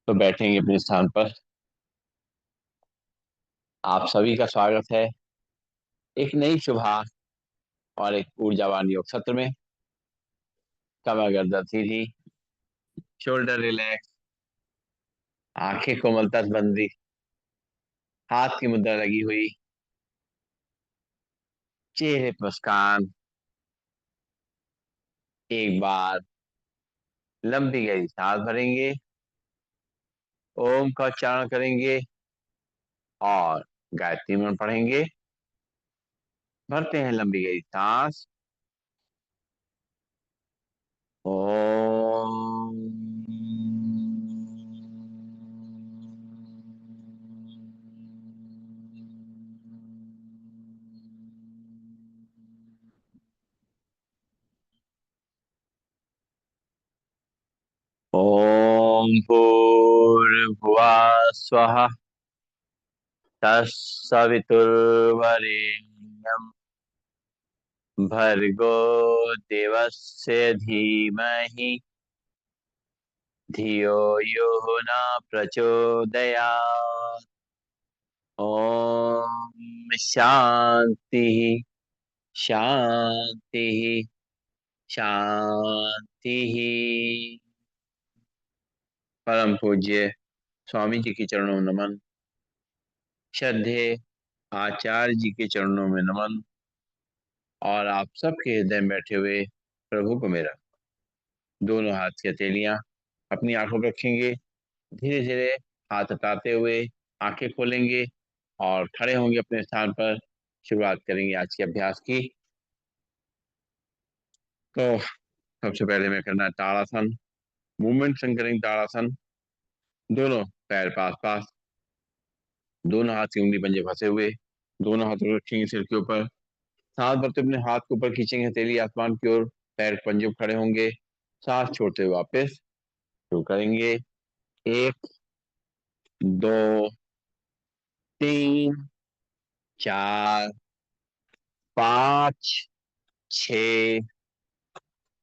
तो बैठेंगे अपने स्थान पर। आप सभी का स्वागत है एक नई सुबह और एक ऊर्जावान योग सत्र में। कमर गर्दन सीधी, शोल्डर रिलैक्स, आंखें कोमलता से बंदी, हाथ की मुद्रा लगी हुई, चेहरे पर मुस्कान। एक बार लंबी गहरी सांस भरेंगे, ओम का उच्चारण करेंगे और गायत्री मंत्र पढ़ेंगे। भरते हैं लंबी गहरी सांस। ओम। ओम भूर्भुवः स्वः, तत्सवितुर्वरेण्यं भर्गो देवस्य धीमहि धियो यो न प्रचोदयात्। ओम शांति शांति शांति। परम पूज्य स्वामी जी के चरणों में नमन। श्रद्धे आचार्य जी के चरणों में नमन। और आप सबके हृदय में बैठे हुए प्रभु को मेरा। दोनों हाथ की हथेलियां अपनी आंखों पर रखेंगे। धीरे धीरे हाथ हटाते हुए आंखें खोलेंगे और खड़े होंगे अपने स्थान पर। शुरुआत करेंगे आज के अभ्यास की। तो सबसे पहले मैं करना है ताड़ासन। मूवमेंट करेंगे ताड़ासन। दोनों पैर पास पास, दोनों हाथ की उंगली पंजे फंसे हुए, दोनों हाथ रखेंगे सिर के ऊपर। सांस भरते अपने हाथ के ऊपर खींचेंगे हथेली आसमान की ओर। पैर पंजे पर खड़े होंगे। सांस छोड़ते हुए वापस शुरू करेंगे। एक, दो, तीन, चार, पाँच, छ,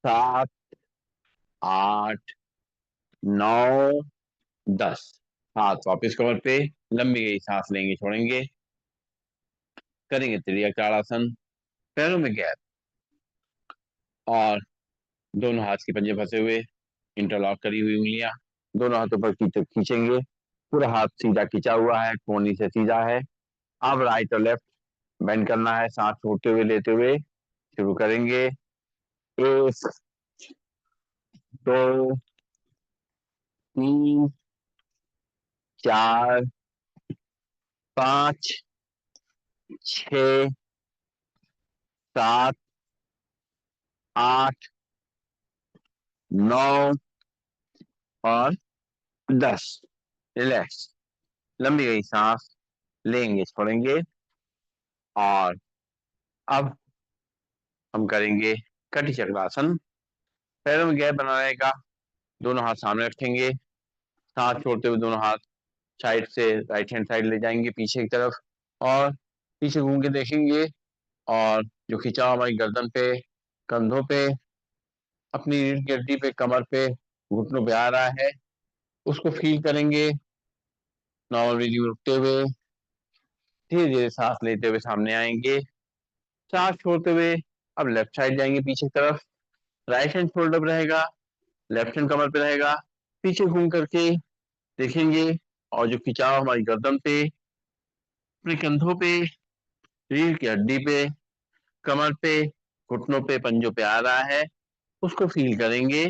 सात, आठ, नौ, 10। हाथ वापस कमर पे। लंबी गई सांस लेंगे, छोड़ेंगे। करेंगे त्रियासन। पैरों में गैप और दोनों हाथ के पंजे फंसे हुए, इंटरलॉक करी हुई उंगलियां दोनों हाथों पर खींचेंगे। पूरा हाथ सीधा खींचा हुआ है, कोहनी से सीधा है। अब राइट और लेफ्ट बेंड करना है, सांस छोड़ते हुए लेते हुए शुरू करेंगे। एक, दो, तीन, चार, पाँच, छ, सात, आठ, नौ और 10। रिलैक्स। लंबी गई सांस लेंगे, छोड़ेंगे। और अब हम करेंगे कटी चक्रासन। पैरों में गैप बनाने का। दोनों हाथ सामने रखेंगे। सांस छोड़ते हुए दोनों हाथ साइड से राइट हैंड साइड ले जाएंगे पीछे की तरफ और पीछे घूम के देखेंगे। और जो खिंचाव हमारी गर्दन पे, कंधों पे, अपनी रीढ़ की हड्डी पे, कमर पे, घुटनों पे आ रहा है, उसको फील करेंगे। नॉर्मल ब्रीदिंग रुकते हुए धीरे धीरे सांस लेते हुए सामने आएंगे। सांस छोड़ते हुए अब लेफ्ट साइड जाएंगे पीछे की तरफ। राइट हैंड शोल्डर पे रहेगा, लेफ्ट हैंड कमर पे रहेगा। पीछे घूम करके देखेंगे और जो खिंचाव हमारी गर्दन पे, अपने कंधों पे, रीढ़ की हड्डी पे, कमर पे, घुटनों पे, पंजों पे आ रहा है, उसको फील करेंगे।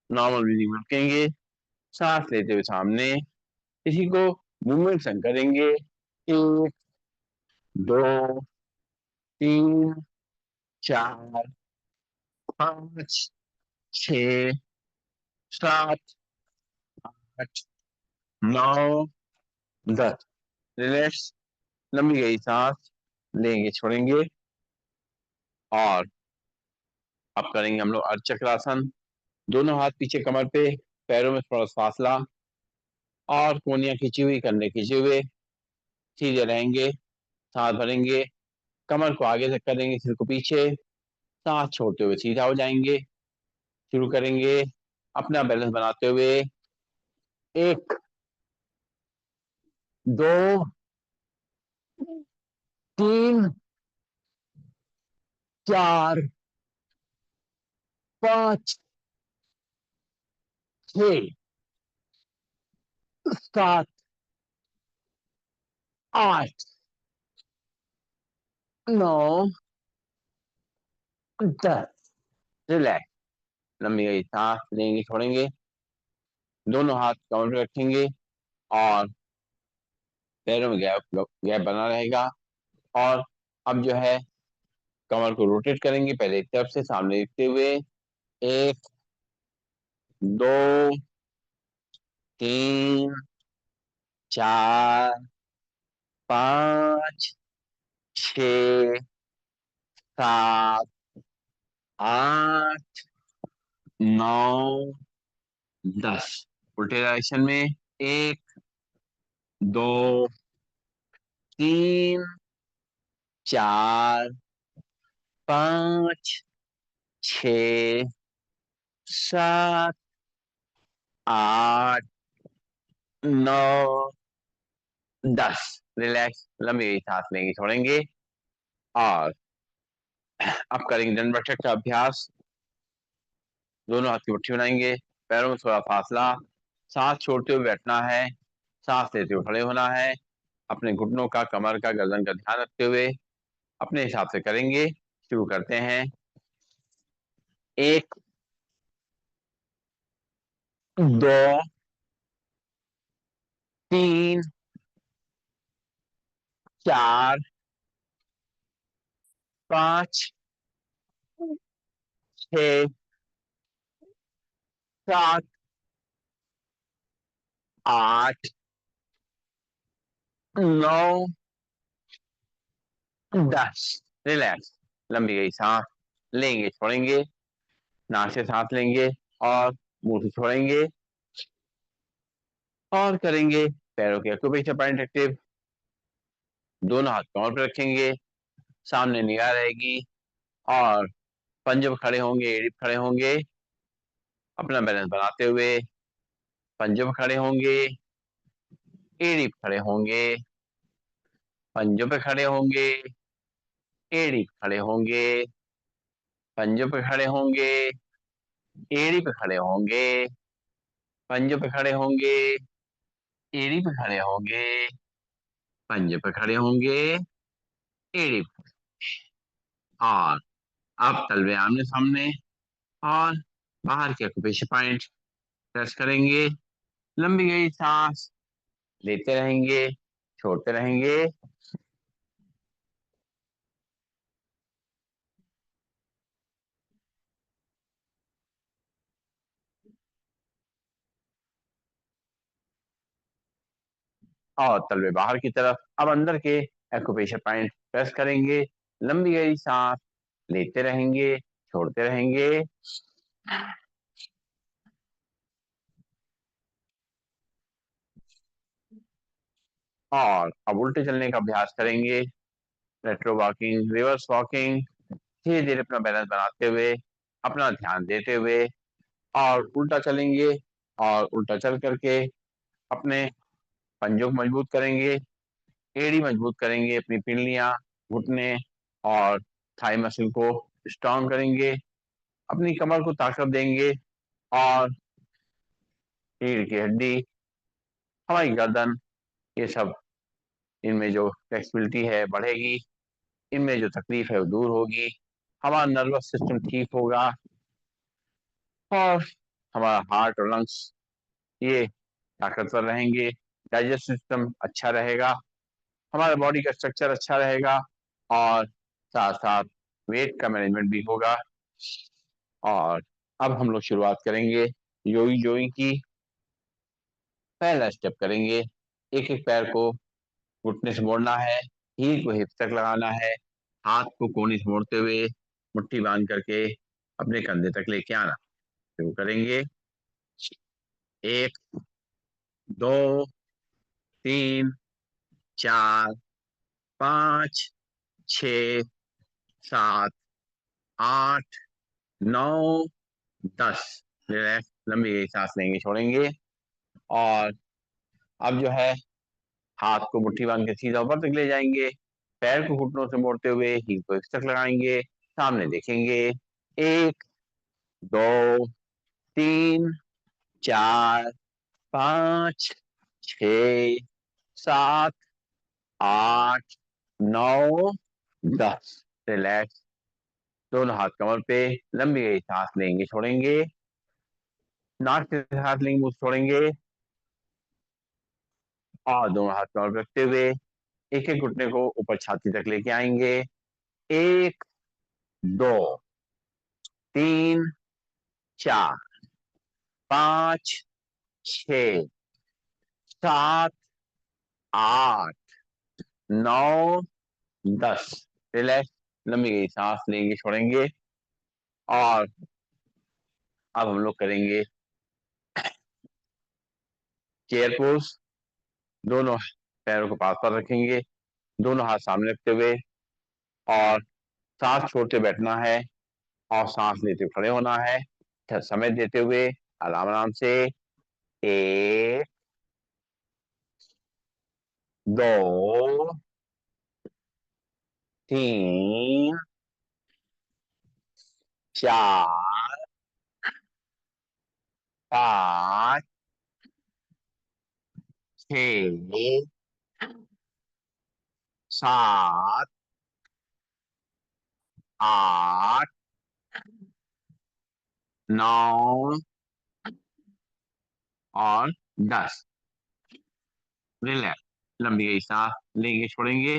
नॉर्मल ब्रीदिंग रखेंगे। सांस लेते हुए सामने इसी को मूवमेंट संग करेंगे। एक, दो, तीन, चार, पाँच, छ, सात, आठ, नौ, 10। रिलैक्स। लंबी गई सांस लेंगे, छोड़ेंगे। और अब करेंगे हम लोग अर्धचक्रासन। दोनों हाथ पीछे कमर पे, पैरों में थोड़ा फासला और कोहनियां खींची हुई, कंधे खींचे हुए, सीधे रहेंगे। सांस भरेंगे, कमर को आगे से करेंगे, सिर को पीछे। सांस छोड़ते हुए सीधा हो जाएंगे। शुरू करेंगे अपना बैलेंस बनाते हुए। एक, दो, तीन, चार, पांच, छह, सात, आठ, नौ, 10। रिलैक्स। लंबी गई सांस लेंगे, छोड़ेंगे। दोनों हाथ कमर पे रखेंगे और पैरों में गैप गैप बना रहेगा। और अब जो है कमर को रोटेट करेंगे, पहले एक तरफ से सामने देखते हुए। एक, दो, तीन, चार, पांच, छ, सात, आठ, नौ, 10। उल्टे डायरेक्शन में। एक, दो, तीन, चार, पांच, छ, सात, आठ, नौ, 10। रिलैक्स। लंबी सांस लेंगे, छोड़ेंगे। और अब करेंगे दंड बैठक का अभ्यास। दोनों हाथ की मुट्ठी बनाएंगे, पैरों में थोड़ा फासला, सांस छोड़ते हुए बैठना है, सांस लेते हुए खड़े होना है। अपने घुटनों का, कमर का, गर्दन का ध्यान रखते हुए अपने हिसाब से करेंगे। शुरू करते हैं। एक, दो, तीन, चार, पांच, छ, सात, आठ, नौ, 10। रिलैक्स। लंबी गई सांस लेंगे, छोड़ेंगे। नाक से सांस लेंगे और मुंह से छोड़ेंगे। और करेंगे पैरों के एक्यूप्रेशर पॉइंट एक्टिव। दोनों हाथ कमर पर रखेंगे, सामने निगाह रहेगी और पंजे खड़े होंगे, एड़ी पे खड़े होंगे। अपना बैलेंस बनाते हुए पंजों पे खड़े होंगे, एड़ी पे खड़े होंगे, पंजों पे खड़े होंगे, एड़ी पे खड़े होंगे, पंजों पे खड़े होंगे, एड़ी पे खड़े होंगे, पंजों पे खड़े होंगे, एड़ी पे खड़े होंगे, पंजों पे खड़े होंगे, एड़ी पे। और अब तलवे आमने सामने और बाहर के एक्यूप्रेशर पॉइंट प्रेस करेंगे। लंबी गई सांस लेते रहेंगे, छोड़ते रहेंगे। और तलवे बाहर की तरफ। अब अंदर के एक्यूप्रेशर पॉइंट प्रेस करेंगे। लंबी गई सांस लेते रहेंगे, छोड़ते रहेंगे। और अब उल्टे चलने का अभ्यास करेंगे। Retro walking, reverse walking. धीरे धीरे अपना बैलेंस बनाते हुए, अपना ध्यान देते हुए और उल्टा चलेंगे। और उल्टा चल करके अपने पंजों को मजबूत करेंगे, एड़ी मजबूत करेंगे, अपनी पिंडलियां, घुटने और थाई मसल को स्ट्रॉन्ग करेंगे। अपनी कमर को ताकत देंगे और रीढ़ की हड्डी, हमारी गर्दन, ये सब, इनमें जो फ्लेक्सिबिलिटी है बढ़ेगी। इनमें जो तकलीफ है वो दूर होगी। हमारा नर्वस सिस्टम ठीक होगा और हमारा हार्ट और लंग्स ये ताकतवर रहेंगे। डाइजेस्ट सिस्टम अच्छा रहेगा, हमारे बॉडी का स्ट्रक्चर अच्छा रहेगा और साथ साथ वेट का मैनेजमेंट भी होगा। और अब हम लोग शुरुआत करेंगे योगी जोइंग की। पहला स्टेप करेंगे, एक एक पैर को घुटने से मोड़ना है, हील को हिप तक लगाना है, हाथ को कोहनी से मोड़ते हुए मुट्ठी बांध करके अपने कंधे तक लेके आना। शुरू करेंगे। एक, दो, तीन, चार, पांच, छ, सात, आठ, नौ, 10। रिलैक्स। लंबी सांस लेंगे, छोड़ेंगे। और अब जो है हाथ को मुट्ठी बांध के सीधा ऊपर तक ले जाएंगे, पैर को घुटनों से मोड़ते हुए हील को एक तक लगाएंगे, सामने देखेंगे। 1, 2, 3, 4, 5, 6, 7, 8, 9, 10। रिलैक्स। दोनों हाथ कमर पे, लंबी गई सांस लेंगे छोड़ेंगे, नाक से सांस लेंगे मुंह से छोड़ेंगे, और दोनों हाथ कमर पे रखते हुए एक एक घुटने को ऊपर छाती तक लेके आएंगे। 1, 2, 3, 4, 5, 6, 7, 8, 9, 10। रिलैक्स। लंबी गई सांस लेंगे छोड़ेंगे, और अब हम लोग करेंगे चेयर पोज। दोनों पैरों को पास पर रखेंगे, दोनों हाथ सामने रखते हुए, और सांस छोड़ते बैठना है, और सांस लेते खड़े होना है, समय देते हुए आराम आराम से। 1, 2, 3, 4, 5, 6, 7, 8, 9 और 10। रिलैक्स। लंबी गई सांस लेंगे छोड़ेंगे,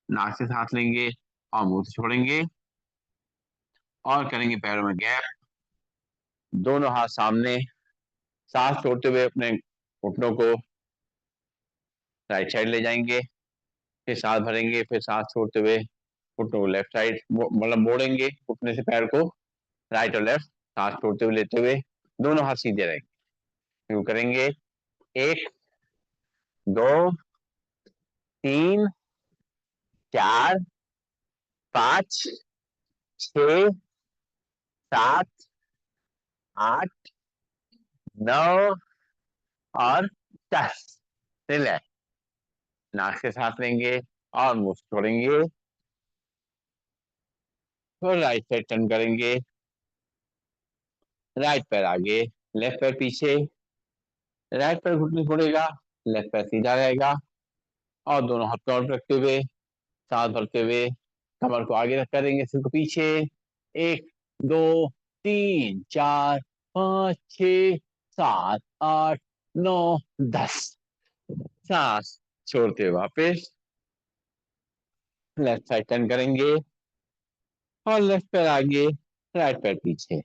नाक से सांस लेंगे और मुंह से छोड़ेंगे, और करेंगे पैरों में गैप। दोनों हाथ सामने, सांस छोड़ते हुए अपने घुटनों को राइट साइड ले जाएंगे, फिर सांस भरेंगे, फिर सांस छोड़ते हुए घुटनों को लेफ्ट साइड मतलब मोड़ेंगे घुटने से पैर को, राइट और लेफ्ट, सांस छोड़ते हुए लेते हुए दोनों हाथ सीधे रहेंगे। शुरू करेंगे। 1, 2, 3, 4, 5, 6, 7, 8, 9 और 10। रिलैक्स। नाक से सांस लेंगे और मुंह से छोड़ेंगे, और राइट साइड टर्न करेंगे। राइट पैर आगे, लेफ्ट पैर पीछे, राइट पैर घुटने छोड़ेगा, लेफ्ट पैर सीधा रहेगा, और दोनों हाथ कमर पे रखते हुए सांस भरते हुए कमर को आगे रख करेंगे, सिर को पीछे। 1, 2, 3, 4, 5, 6, 7, 8, 9, 10। सांस छोड़ते हुए वापस लेफ्ट साइड टर्न करेंगे, और लेफ्ट पैर आगे, राइट पैर पीछे,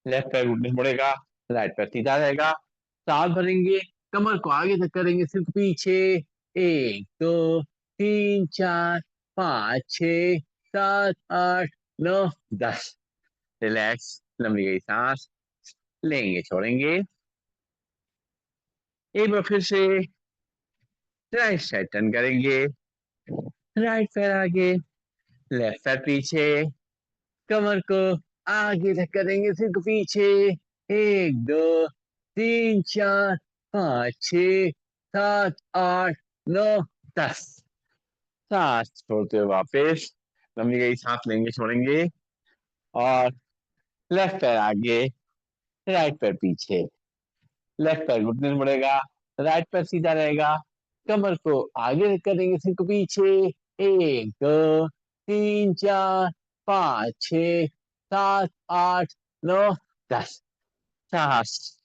लेफ्ट पैर घुटने मुड़ेगा, राइट पैर सीधा रहेगा, सांस भरेंगे, कमर को आगे तक करेंगे, सिर्फ पीछे। 1, 2, 3, 4, 5, 6, 7, 8, 9, 10। रिलैक्स। लंबी गई सांस लेंगे छोड़ेंगे। एक बार फिर से राइट साइड टर्न करेंगे, राइट पैर आगे, लेफ्ट पैर पीछे, कमर को आगे तक करेंगे, सिर्फ पीछे। 1, 2, 3, 4, 5, 6, 7, 8, 9, 10। सांस छोड़ते हुए वापस लंबी गई सांस लेंगे छोड़ेंगे, और लेफ्ट पैर आगे, राइट पैर पीछे, लेफ्ट पैर घुटने से मुड़ेगा, राइट पैर सीधा रहेगा, कमर को आगे करेंगे, सिर को पीछे। 1, 2, 3, 4, 5, 6, 7, 8, 9, 10। सांस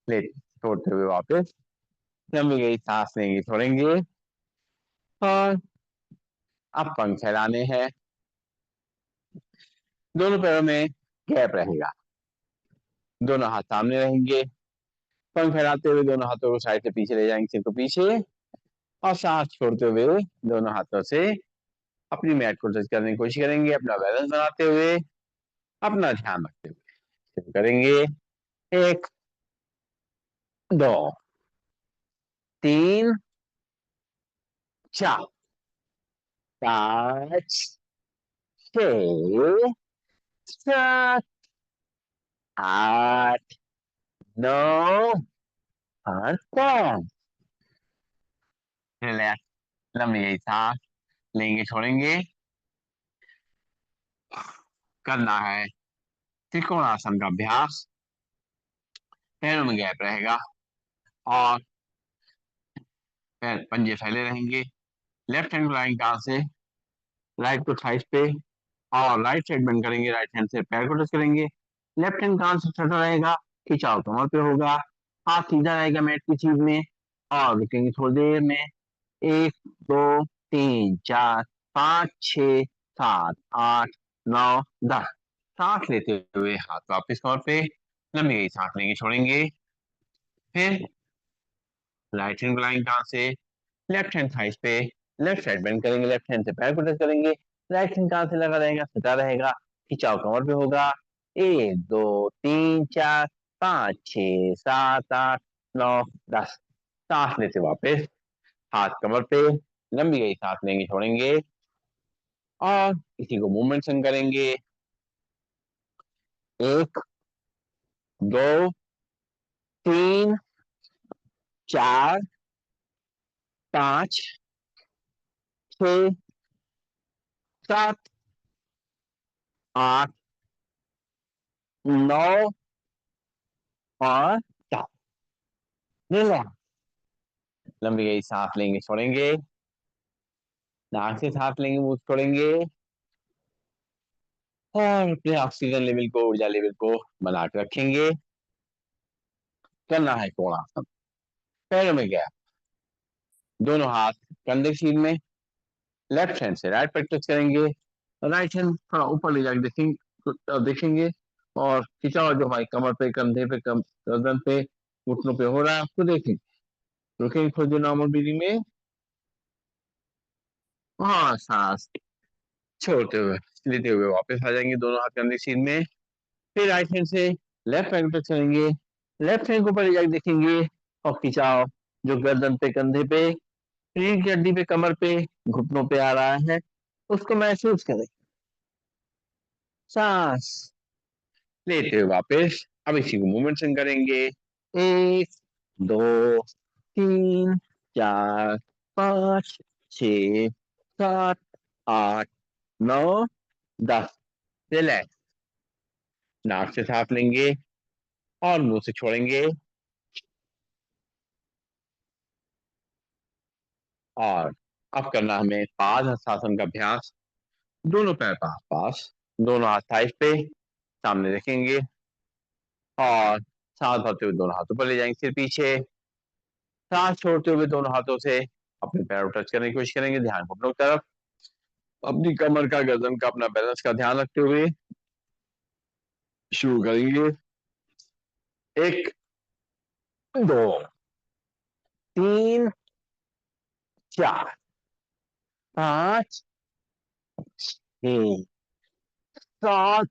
ले छोड़ते हुए वापस लंबी गई सांस लेंगे छोड़ेंगे, और अब पंख फैलाने हैं। दोनों पैरों में गैप रहेगा, दोनों हाथ सामने रहेंगे, पंख फैलाते हुए दोनों हाथों को साइड से पीछे ले जाएंगे, सिर को पीछे, और सांस छोड़ते हुए दोनों हाथों से अपनी मैट को टच करने की कोशिश करेंगे, अपना बैलेंस बनाते हुए, अपना ध्यान रखते हुए शुरू करेंगे। 1, 2, 3, 4, 5, 6, 7, 8, 9 और कौन। रिलैक्स, लंबी गई सांस लेंगे छोड़ेंगे। करना है त्रिकोणासन का अभ्यास। पैरों में गैप रहेगा और पैर पंजे फैले रहेंगे। लेफ्ट हैंड लाइन कहाँ से राइट को थाइस पे और राइट साइड बेंड करेंगे। राइट हैंड से पैर को टच करेंगे। लेफ्ट हैंड कान से सटा रहेगा, खिंचाव कमर पे होगा। हाथ सीधा रहेगा मैट की चीज में और रुकेंगे थोड़ी देर में। 1 2 3 4 5 6 7 8 9 10। सांस लेते हुए हाथ वापस कमर पे, लंबी गई सांस लेंगे छोड़ेंगे। फिर राइट हैंड लाइन कहाँ से लेफ्ट हैंड थाइस पे लेफ्ट साइड बेंड करेंगे। लेफ्ट हैंड से पैर को टच करेंगे। राइट हैंड कहाँ से लगा रहेगा, सटा रहेगा, खिंचाव कमर पे होगा। 1 2 3 4 5 6 7 8 9 10। सांस लेते वापस हाथ कमर पे, लंबी गई सांस लेंगे छोड़ेंगे और इसी को मूवमेंट संग करेंगे। 1 2 3 4 5 6 7 8 9 और 10। रिलैक्स, लंबी गई सांस लेंगे छोड़ेंगे। नाक से सांस लेंगे, मुंह से छोड़ेंगे और अपने ऑक्सीजन लेवल को, ऊर्जा लेवल को बना के रखेंगे। करना है कोणासन। पैरों में गैप, दोनों हाथ कंधे की सीध में। लेफ्ट हैंड से राइट पैर टच करेंगे। राइट हैंड थोड़ा ऊपर ले जाके देखेंगे और खिंचाव जो हमारी कमर पे, कंधे पे, गर्दन पे, घुटनों पे हो रहा है आपको देखेंगे। रुकेंगे थोड़ी देर नॉर्मल ब्रीदिंग में। हाँ, सांस छोड़ते हुए लेते हुए वापस आ जाएंगे, दोनों हाथ कंधे की सीध में। फिर राइट हैंड से लेफ्ट हैंड टच करेंगे। लेफ्ट हैंड को ऊपर ले जाके देखेंगे और खिंचाव जो गर्दन पे, कंधे पे, रीढ़ की हड्डी पे, कमर पे, घुटनों पे आ रहा है उसको महसूस करें। सांस लेते हुए वापस अब इसी को मूवमेंट से करेंगे। 1 2 3 4 5 6 7 8 9 10। रिलैक्स, नाक से सांस लेंगे और मुंह से छोड़ेंगे और अब करना हमें पाद हस्तासन का अभ्यास। दोनों पैर पास पास, दोनों हाथ थाइस पे सामने रखेंगे और सांस भरते हुए दोनों हाथों पर ले जाएंगे सिर पीछे। सांस छोड़ते हुए दोनों हाथों से अपने पैरों टच करने की कोशिश करेंगे, ध्यान घुटनों की तरफ। अपनी कमर का, गर्दन का, अपना बैलेंस का ध्यान रखते हुए शुरू करेंगे। 1 2 3 4 5 6 7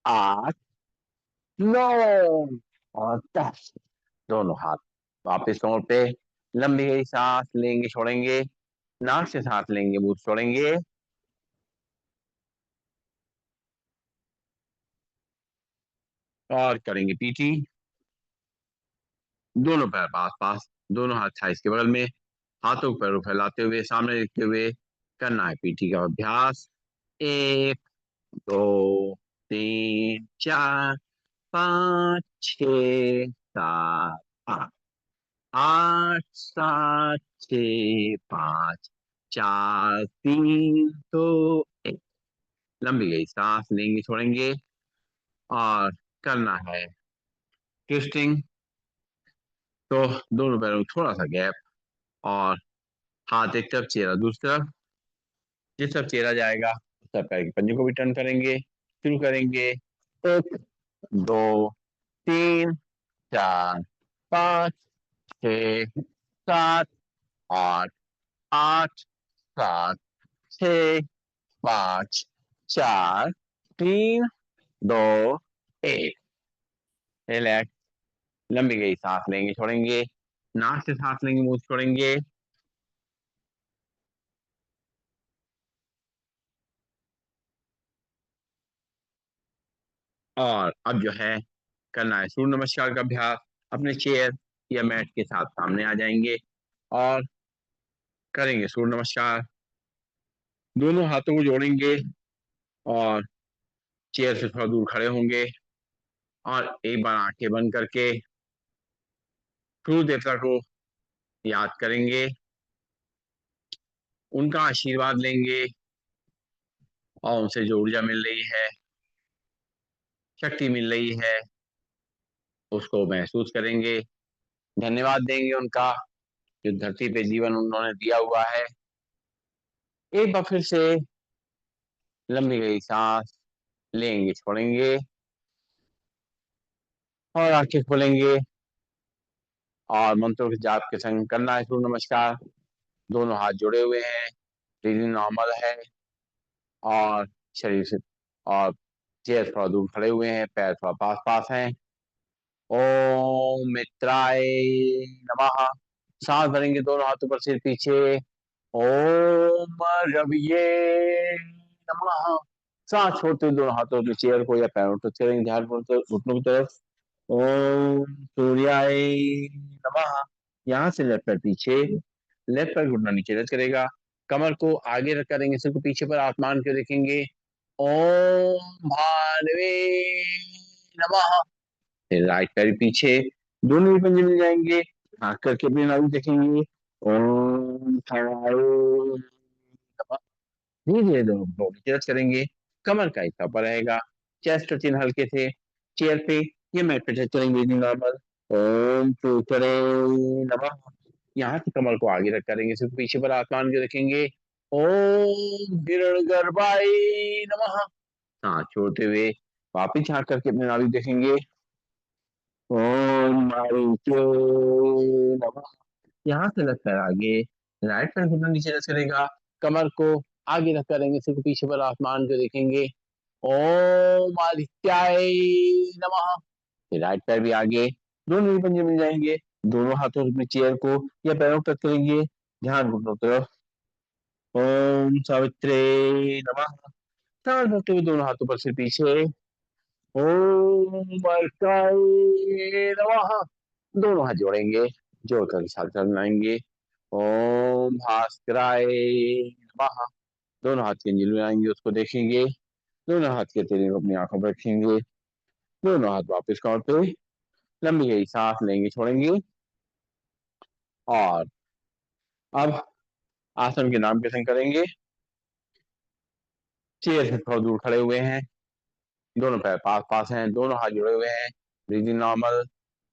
8 9 और 10। दोनों हाथ वापिस कमर पे, लंबी गई सांस लेंगे छोड़ेंगे। नाक से सांस लेंगे, मुंह से छोड़ेंगे और करेंगे पीटी। दोनों पैर पास पास, दोनों हाथ थाइस के बगल में, हाथों को पैरों फैलाते हुए सामने देखते हुए करना है पीटी का अभ्यास। 1 2 3 4 5 6 7 8 8 7 6 5 4 3 2 1। लंबी गई सांस लेंगे छोड़ेंगे और करना है ट्विस्टिंग। तो दोनों पैरों में थोड़ा सा गैप और हाथ एक तरफ, चेहरा दूसरी तरफ। जिस तरफ चेहरा जाएगा उस तरफ पैर के पंजे को भी टर्न करेंगे। शुरू करेंगे। 1 2 3 4 5 6 7 8 9 10। रिलैक्स, लंबी गई सांस लेंगे छोड़ेंगे। नाक से सांस लेंगे, मुंह से छोड़ेंगे और अब जो है करना है सूर्य नमस्कार का अभ्यास। अपने चेयर या मैट के साथ सामने आ जाएंगे और करेंगे सूर्य नमस्कार। दोनों हाथों को जोड़ेंगे और चेयर से थोड़ा दूर खड़े होंगे और एक बार आंखें बंद करके सूर्य देवता को याद करेंगे, उनका आशीर्वाद लेंगे और उनसे जो ऊर्जा मिल रही है, शक्ति मिल रही है, उसको महसूस करेंगे। धन्यवाद देंगे उनका, जो धरती पे जीवन उन्होंने दिया हुआ है। एक बार फिर से लंबी गई सांस लेंगे, छोड़ेंगे और आंखें खोलेंगे और मंत्रों के जाप के संग करना है सूर्य नमस्कार। दोनों हाथ जुड़े हुए हैं, ब्रीदिंग नॉर्मल है और शरीर से और चेयर थोड़ा दूर खड़े हुए हैं, पैर थोड़ा पास पास हैं। ओम मित्राय नमः। सांस भरेंगे दोनों हाथों पर, सिर पीछे। ओम रविये नमः। सांस छोड़ते हुए दोनों हाथों से चेयर को या पैरों को टच करेंगे, ध्यान घुटनों की तरफ। ओम सूर्याय नमः। यहाँ से लेफ्ट पैर पीछे, लेफ्ट पैर घुटना नीचे टच करेगा, कमर को आगे रख करेंगे, सिर को पीछे पर आसमान को देखेंगे। ओम भानवे नमः। फिर राइट पैर पीछे, दोनों ही पंजे मिल जाएंगे, हाथ करके अपने नाभि देखेंगे। ओम थाय नमः। धीरे धीरे दोनों बॉडी टच करेंगे, कमर का हिस्सा ऊपर रहेगा, चेस्ट और चिन्ह हल्के थे, चेयर पे ये मैट पे टच करेंगे नॉर्मल। ओम सूत्रे नमः। यहाँ से कमर को आगे रख करेंगे, सिर्फ पीछे पर आसमान को देखेंगे। ओम हिरण्यगर्भाय नमः। सांस छोड़ते हुए वापिस झांक करके अपने नाभि देखेंगे। ओम मारीचे नमः। यहाँ से लगता है आगे, राइट पैर घुटना नीचे रख करेगा, कमर को आगे रख करेंगे, सिर्फ पीछे पर आसमान को देखेंगे। ओम आदित्याय नमः। फिर राइट पैर भी आगे, दोनों ही पंजे मिल जाएंगे, दोनों हाथों से अपनी चेयर को या पैरों को टच करेंगे, ध्यान घुटनों तरफ। ओम सावित्रे नमः। सांस भरते हुए दोनों हाथों पर सिर पीछे। ओम अर्काय नमः। दोनों हाथ जोड़ेंगे, जोड़कर साथ चलाएंगे। ओम भास्कराय नमः। दोनों हाथ की अंजलि बनाएंगे, उसको देखेंगे, दोनों हाथ के तेरे को अपनी आंखों पर रखेंगे, दोनों हाथ वापस काउंट पे, लंबी गई सांस लेंगे, छोड़ेंगे और अब आसन के नाम के संग करेंगे। चेयर से थोड़ा दूर खड़े हुए हैं, दोनों पैर पास पास हैं, दोनों हाथ जुड़े हुए हैं, ब्रीदिंग नॉर्मल।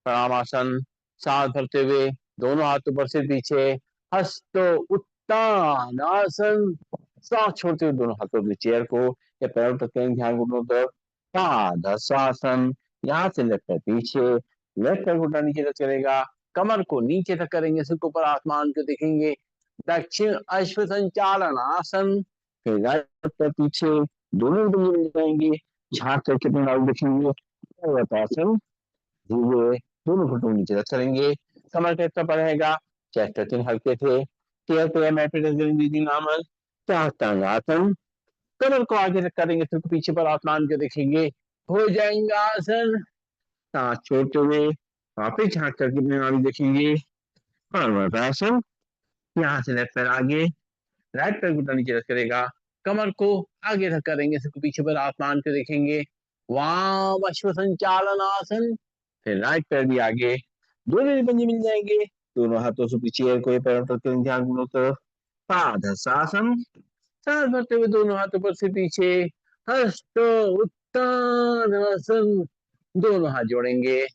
प्रणामासन। सांस भरते हुए दोनों हाथ ऊपर से पीछे, हस्त उत्तान आसन। सांस छोड़ते हुए दोनों हाथों से चेयर को या पैरों तक करेंगे, ध्यान घुटनों तरफ। पादहस्तासन। यहाँ से लेफ्ट पैर पीछे, लेफ्ट पैर घुटना नीचे टच करेगा, कमर को नीचे तक करेंगे, सिर को ऊपर आसमान को देखेंगे। दक्षिण अश्व संचालन आसन। फिर राइट पैर पीछे, दोनों मिल जाएंगे, झांक करके अपने नाक देखेंगे। आसन। धीरे दोनों घुटनों नीचे रख करेंगे, कमर का हिस्सा पर रहेगा, चेस्ट और चिन हल्के थे, चेयर पे या मैट पे रख देंगे नॉर्मल। चार आसन। कमर को आगे रख करेंगे, सिर को पीछे पर आसमान को देखेंगे, हो जाएंगे आसन। सांस छोड़ते हुए वापिस झांक करके अपने नाभि देखेंगे। आसन। यहाँ से लेफ्ट पैर आगे, राइट पैर घुटना नीचे रख करेगा, कमर को आगे रख करेंगे, सिर को पीछे पर आसमान को देखेंगे। वाम अश्व संचालन आसन। फिर राइट पैर भी आगे, दोनों ही पंजे मिल जाएंगे, दोनों हाथों से चेयर को पैरों तक करेंगे, ध्यान दोनों तरफ। पादहस्तासन। सांस भरते हुए दोनों हाथों पर से पीछे, हस्त उत्तान आसन। दोनों हाथ जोड़ेंगे,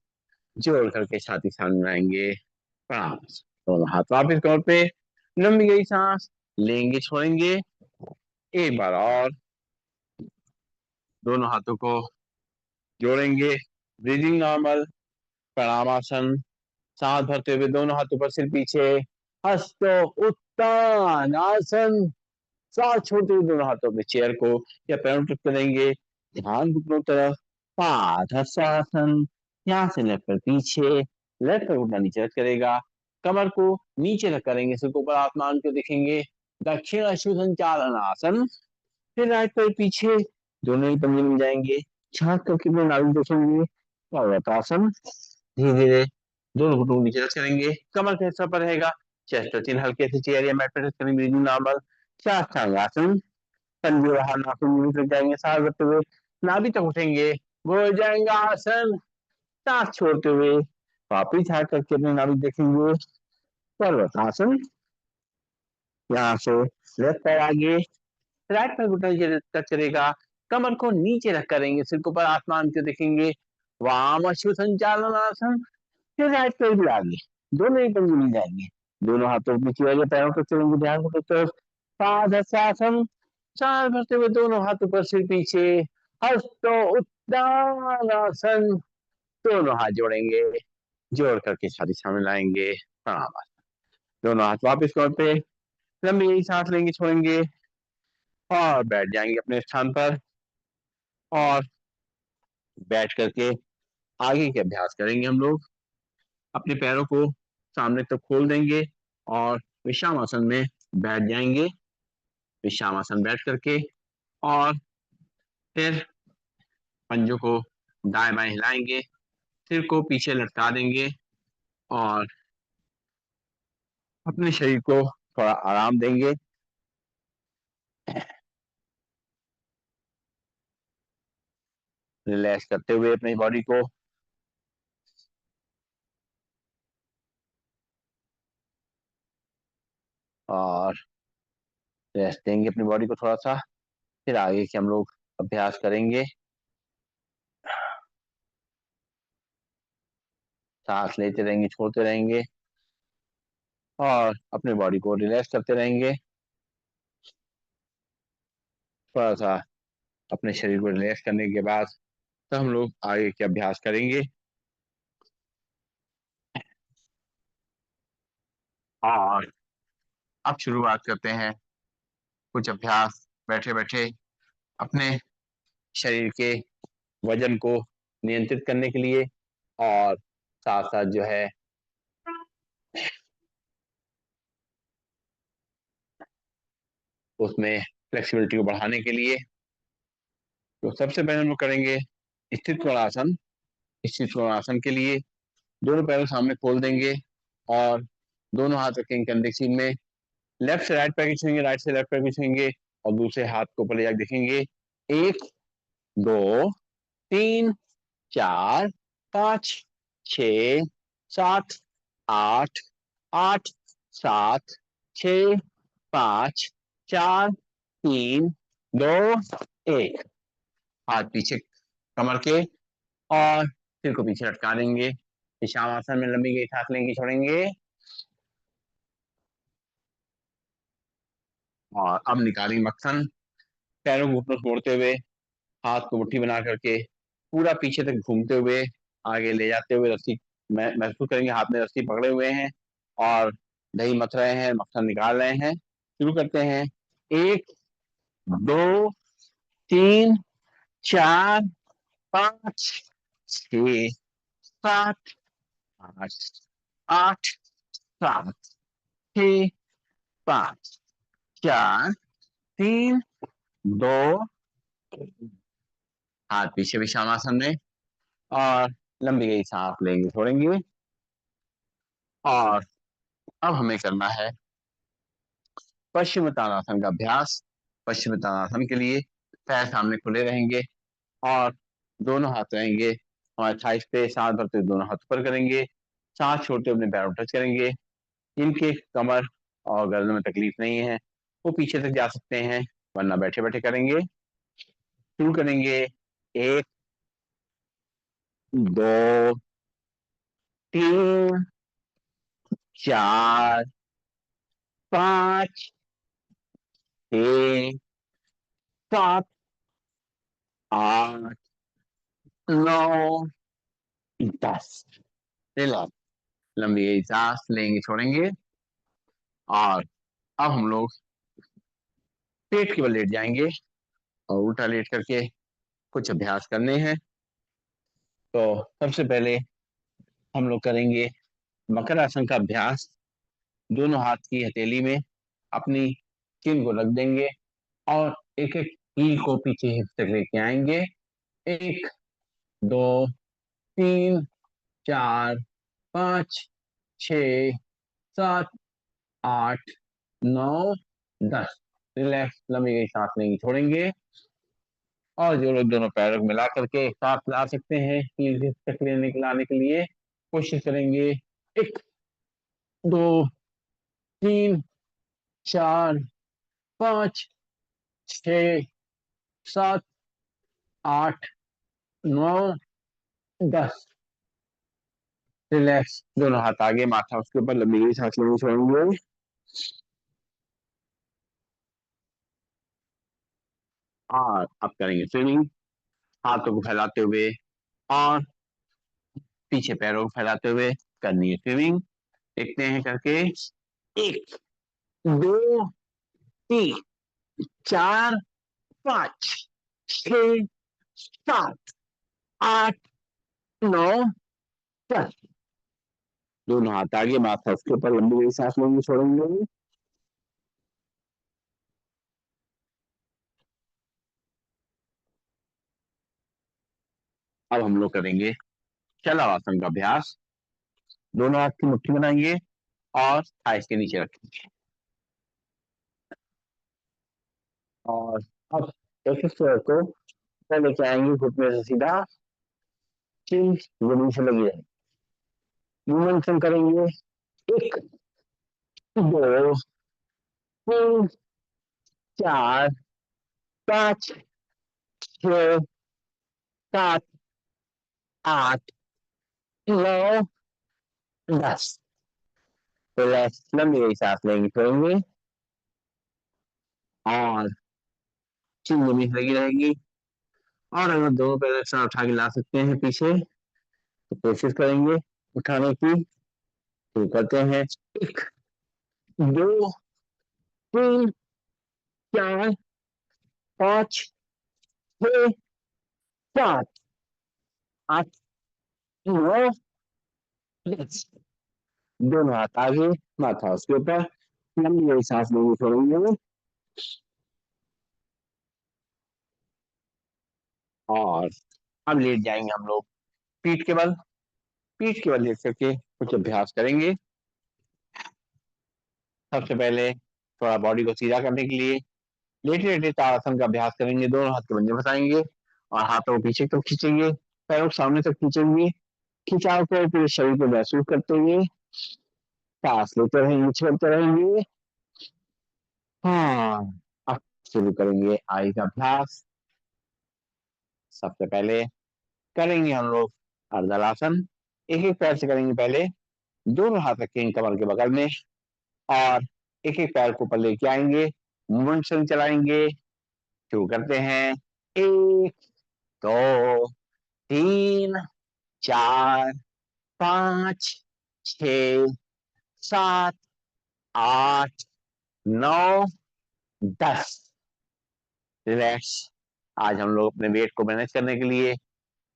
जोड़ करके छाती सामने लाएंगे, प्रणाम। दोनों हाथ वापिस कमर पे, लंबी गई सांस लेंगे, छोड़ेंगे। एक बार और दोनों हाथों को जोड़ेंगे, ब्रीदिंग नॉर्मल। प्रणामासन। सांस भरते हुए दोनों हाथों पर सिर पीछे, हस्त उत्तान आसन। सांस छोड़ते हुए दोनों हाथों में चेयर को या पैरों तक करेंगे, ध्यान घुटनों तरफ। पादहस्तासन। यहाँ से लेफ्ट पैर पीछे, लेफ्ट पैर घुटना नीचे रख करेगा, कमर को नीचे रख करेंगे, सिर को ऊपर आसमान को देखेंगे। दक्षिण अश्व संचालन आसन। फिर राइट पैर पीछे, दोनों ही पंजे मिल जाएंगे, झांक करके अपने नाभि देखेंगे। आसन। धीरे धीरे दोनों घुटनों को नीचे टच करेंगे, कमर के हिस्सा पर रहेगा, चेस्ट और चिन हल्के से चेयर या मैट पर टच करेंगे, नॉर्मल। साष्टांग आसन, कंधे बाहर, नाखून नीचे लग जाएंगे, सांस भरते हुए नाभि तक उठेंगे, भुजंगासन। सांस छोड़ते हुए वापिस हाथ करके अपने नाभि देखेंगे, पर्वतासन। यहाँ से लेफ्ट पैर आगे, राइट पैर घुटने नीचे टच करेगा, कमर को नीचे रख करेंगे, सिर को ऊपर आसमान को देखेंगे, वाम अश्व संचालन आसन। फिर राइट पैर भी आगे, दोनों ही पंजे मिल जाएंगे, दोनों हाथों को नीचे वाले पैरों को चलेंगे, ध्यान को तरफ पादहस्तासन। सांस भरते हुए दोनों हाथ ऊपर, सिर पीछे, हस्तो उत्तानासन। दोनों हाथ जोड़ेंगे, जोड़ करके छाती सामने लाएंगे, प्रणाम। दोनों हाथ वापस कमर पे, लंबी सांस लेंगे, छोड़ेंगे और बैठ जाएंगे अपने स्थान पर, और बैठ करके आगे के अभ्यास करेंगे हम लोग। अपने पैरों को सामने तक खोल देंगे और विश्राम आसन में बैठ जाएंगे। विश्राम आसन बैठ करके और फिर पंजों को दाएं बाएं हिलाएंगे, सिर को पीछे लटका देंगे और अपने शरीर को थोड़ा आराम देंगे। रिलैक्स करते हुए अपनी बॉडी को, और रेस्ट देंगे अपनी बॉडी को थोड़ा सा। फिर आगे के हम लोग अभ्यास करेंगे। सांस लेते रहेंगे, छोड़ते रहेंगे और अपनी बॉडी को रिलैक्स करते रहेंगे। थोड़ा सा अपने शरीर को रिलैक्स करने के बाद तो हम लोग आगे के अभ्यास करेंगे। और अब शुरुआत करते हैं कुछ अभ्यास बैठे बैठे अपने शरीर के वजन को नियंत्रित करने के लिए, और साथ साथ जो है उसमें फ्लेक्सिबिलिटी को बढ़ाने के लिए। तो सबसे पहले हम लोग करेंगे स्थित कोणासन। स्थित कोणासन के लिए दोनों पैरों सामने खोल देंगे और दोनों हाथ रखेंगे कंधे के सीध में, लेफ्ट से राइट पैर की छुएंगे, राइट से लेफ्ट पैर की छुएंगे और दूसरे हाथ को ऊपर ले जाकर देखेंगे। 1 2 3 4 5 6 7 8 8 7 6 5 4 3 2 1। हाथ पीछे कमर के और सिर को पीछे लटका देंगे। विश्रामासन में लंबी गई सांस लेंगे, छोड़ेंगे और अब निकालेंगे मक्खन। पैरों को ऊपर मोड़ते हुए, हाथ को मुट्ठी बना करके पूरा पीछे तक घूमते हुए आगे ले जाते हुए रस्सी महसूस करेंगे, हाथ में रस्सी पकड़े हुए हैं और दही मथ रहे हैं, मक्खन निकाल रहे हैं। शुरू करते हैं। 1 2 3 4 5 6 7 8 8 7 6 5 4 3 2। हाथ पीछे विश्रामासन में और लंबी गई सांस लेंगे, छोड़ेंगे। और अब हमें करना है पश्चिम ताड़ासन का अभ्यास। पश्चिम ताड़ासन के लिए पैर सामने खुले रहेंगे और दोनों हाथ रहेंगे हमारे थाइस पे, सांस भरते हुए दोनों हाथ ऊपर करेंगे, सांस छोड़ते हुए अपने पैरों टच करेंगे। इनके कमर और गर्दन में तकलीफ नहीं है, वो पीछे तक जा सकते हैं, वरना बैठे बैठे करेंगे। शुरू करेंगे। 1 2 3 4 5 6 7 8 9 10। रिलैक्स, लंबी गई सांस लेंगे, छोड़ेंगे और अब हम लोग पेट के बल लेट जाएंगे और उल्टा लेट करके कुछ अभ्यास करने हैं। तो सबसे पहले हम लोग करेंगे मकर आसन का अभ्यास। दोनों हाथ की हथेली में अपनी चिन को रख देंगे और एक एक कील को पीछे हिप तक लेके आएंगे। 1 2 3 4 5 6 7 8 9 10। रिलैक्स, लंबी गई सांस लेंगे, छोड़ेंगे। और जो लोग दोनों पैरों को मिला करके एक साथ ला सकते हैं, तक लेने के लाने के लिए कोशिश करेंगे। 1 2 3 4 5 6 7 8 9 10। रिलैक्स, दोनों हाथ आगे, माथा उसके ऊपर, लंबी गई सांस लेंगे, छोड़ेंगे। और अब करेंगे स्विमिंग, हाथों को फैलाते हुए और पीछे पैरों को फैलाते हुए करनी है स्विमिंग। देखते हैं करके। 1 2 3 4 5 6 7 8 9 10। दोनों हाथ आगे, माथा उसके ऊपर, लंबी गई सांस लेंगे, छोड़ेंगे। अब हम लोग करेंगे शलभासन का अभ्यास। दोनों हाथ की मुट्ठी बनाएंगे और थाइस के नीचे रखेंगे। और अब एक एक पैर को लेके आएंगे घुटने से सीधा, चिन जमीन से लगी रहेगी। मूवमेंट हम करेंगे। 1 2 3 4 5 6 7 8 9 10। रिलैक्स, लंबी गई सांस लेंगे, छोड़ेंगे। और चिन जमीन से लगी रहेगी। और अगर दोनों पैर एक साथ उठा के ला सकते हैं पीछे, तो कोशिश करेंगे उठाने की। शुरू करते हैं। 1 2 3 4 5 6 7 8 9 10। दोनों हाथ आगे, माथा उसके ऊपर, लंबी गई सांस लेंगे, छोड़ेंगे। और अब लेट जाएंगे हम लोग पीठ के बल। पीठ के बल लेट करके कुछ अभ्यास करेंगे। सबसे पहले थोड़ा बॉडी को सीधा करने के लिए लेटे लेटे ताड़ासन का अभ्यास करेंगे। दोनों हाथ के पंजे फंसाएंगे और हाथों को पीछे तक खींचेंगे, पैरों को सामने तक खींचेंगे। खिंचाव को पूरे शरीर को महसूस करते हुए सांस लेते रहेंगे, छोड़ते रहेंगे। हाँ, अब शुरू करेंगे आई का अभ्यास। सबसे पहले करेंगे हम लोग अर्धलासन। एक एक पैर से करेंगे पहले। दोनों हाथ रखेंगे कमर के बगल में और एक एक पैर को ऊपर लेके आएंगे, मूवमेंट से चलाएंगे। शुरू करते हैं। 1 2 3 4 5 6 7 8 9 10। रिलैक्स, आज हम लोग अपने वेट को मैनेज करने के लिए,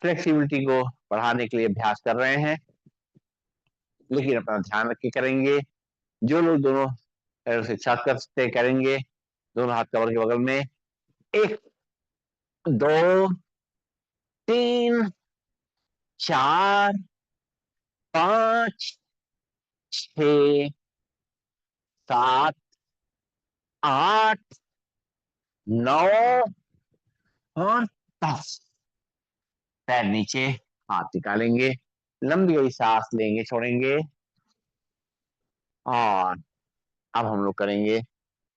फ्लेक्सिबिलिटी को बढ़ाने के लिए अभ्यास कर रहे हैं, लेकिन अपना ध्यान रख के करेंगे। जो लोग दोनों पैरों से छत कर सकते करेंगे, दोनों हाथ कमर के बगल में। 1 2 3 4 5 6 7 8 9 और 10। पैर नीचे, हाथ निकालेंगे, लंबी गई सांस लेंगे, छोड़ेंगे। और अब हम लोग करेंगे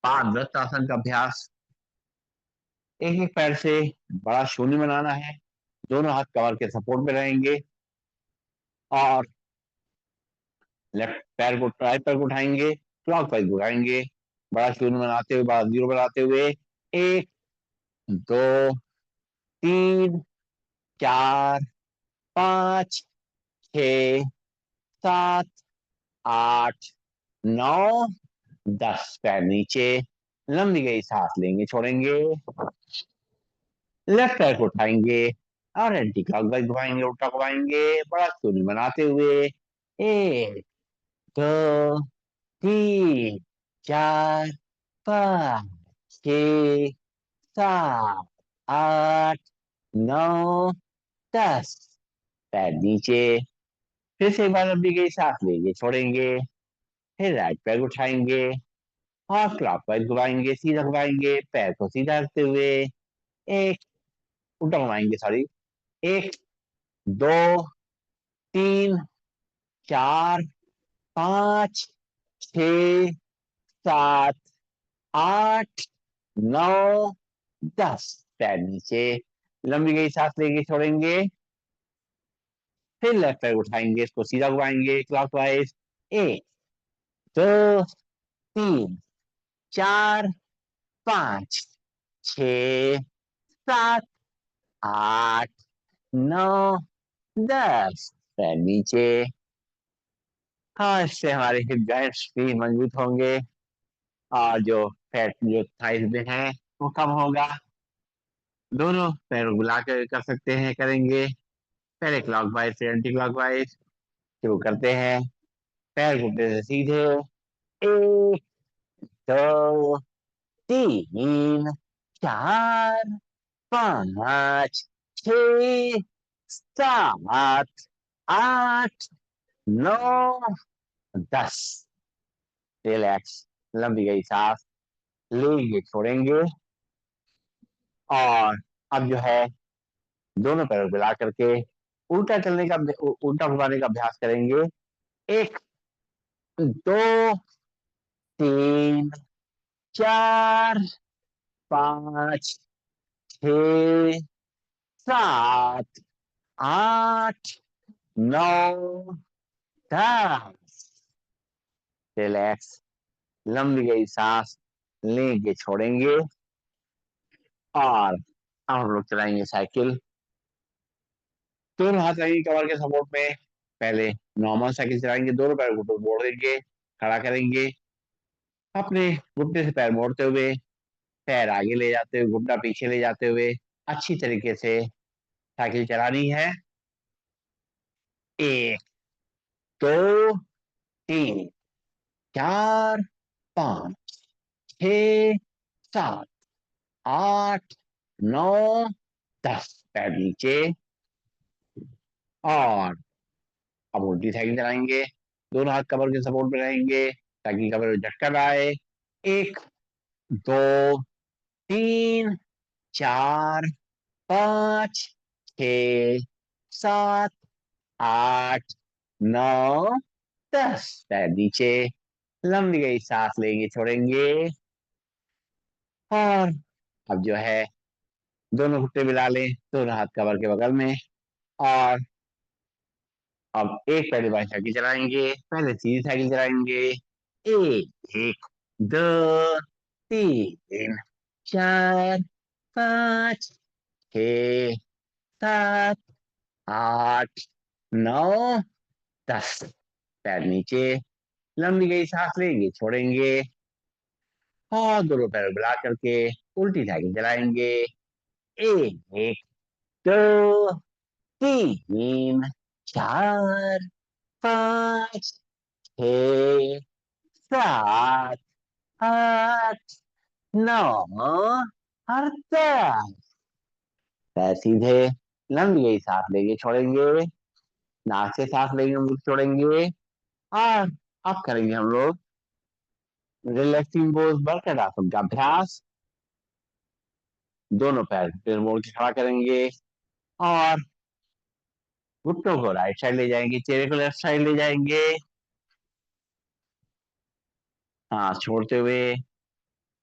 पादवृत्तासन का अभ्यास। एक एक पैर से बड़ा शून्य बनाना है। दोनों हाथ कमर के सपोर्ट में रहेंगे और लेफ्ट पैर को, राइट पैर को उठाएंगे, क्लॉक वाइज घुराएंगे, बड़ा शून्य बनाते हुए, बड़ा जीरो बनाते हुए। 1 2 3 4 5 6 7 8 9 10। पैर नीचे, लंबी गई सांस लेंगे, छोड़ेंगे। लेफ्ट पैर को उठाएंगे और एंटी क्लॉकवाइज घुमाएंगे, उल्टा घुमाएंगे, बड़ा शून्य बनाते हुए। 1 2 3 4 5 6 7 8 9 10। पैर नीचे, फिर से एक बार लंबी गई सांस लेंगे, छोड़ेंगे। फिर राइट पैर उठाएंगे और क्लॉकवाइज घुमाएंगे, सीधा घुमाएंगे, पैर को सीधा रखते हुए। एक, उल्टा घुमाएंगे, सॉरी। एक, दो, तीन, चार, पाँच, छ, सात, आठ, नौ, 10। पैर नीचे, लंबी गई सांस लेंगे, छोड़ेंगे। फिर लेफ्ट पैर उठाएंगे, इसको सीधा घुमाएंगे क्लॉकवाइज। एक, दो, तीन, चार, पाँच, छ, सात, आठ, नौ, 10। पैर नीचे। हाँ, इससे हमारे हिप जॉइंट्स भी मजबूत होंगे और जो फैट जो थाइस में है वो कम होगा। दोनों पैरों को मिला कर सकते हैं, करेंगे। पहले क्लॉकवाइज फिर एंटी क्लॉकवाइज। शुरू करते हैं। पैर घुटने से सीधे। एक, दो, तीन, चार, पाँच, छ, सात, आठ, नौ, 10। रिलैक्स, लंबी गई सांस लेंगे, छोड़ेंगे। और अब जो है दोनों पैरों को मिला करके उल्टा चलने का, उल्टा घुमाने का अभ्यास करेंगे। एक, दो, तीन, चार, पाँच, छ, सात, आठ, नौ, 10। रिलैक्स, लंबी गई सांस लेंगे, छोड़ेंगे। और अब हम लोग चलाएंगे साइकिल। दोनों हाथ लगेंगे कमर के सपोर्ट में। पहले नॉर्मल साइकिल चलाएंगे, दोनों पैर घुटनों को मोड़ देंगे, खड़ा करेंगे। अपने घुटने से पैर मोड़ते हुए, पैर आगे ले जाते हुए, घुटना पीछे ले जाते हुए अच्छी तरीके से साइकिल चलानी है। एक, दो, तीन, चार, पाँच, छ, सात, आठ, नौ, 10। पैर नीचे। और अब उल्टी साइकिल चलाएंगे। दोनों हाथ कमर के सपोर्ट में रहेंगे ताकि कमर में झटका ना आए। एक, दो, तीन, चार, पाँच, छ, सात, आठ, नौ, 10। पैर नीचे, लंबी गई सांस लेंगे, छोड़ेंगे। और अब जो है दोनों घुटने मिला लें, दोनों हाथ कमर के बगल में। और अब एक पहले बार साइकिल चलाएंगे, पहले सीधी साइकिल चलाएंगे। एक, एक, दो, तीन, चार, पाँच, छ, सात, आठ, नौ, 10। पैर नीचे, लंबी गई सांस लेंगे, छोड़ेंगे। और दोनों पैर मिला करके उल्टी साइकिल चलाएंगे। एक, एक, दो, तीन, चार, पाँच, छ, सात, आठ, नौ और 10। पैर सीधे, लंबी गई सांस लेंगे, छोड़ेंगे। नाक से सांस लेंगे, मुंह से छोड़ेंगे। और अब करेंगे हम लोग रिलैक्सिंग पोज, बरकत आसन का अभ्यास। दोनों पैर फिर मोड़ के खड़ा करेंगे और घुटनों को राइट साइड ले जाएंगे, चेहरे को लेफ्ट साइड ले जाएंगे। सांस छोड़ते हुए,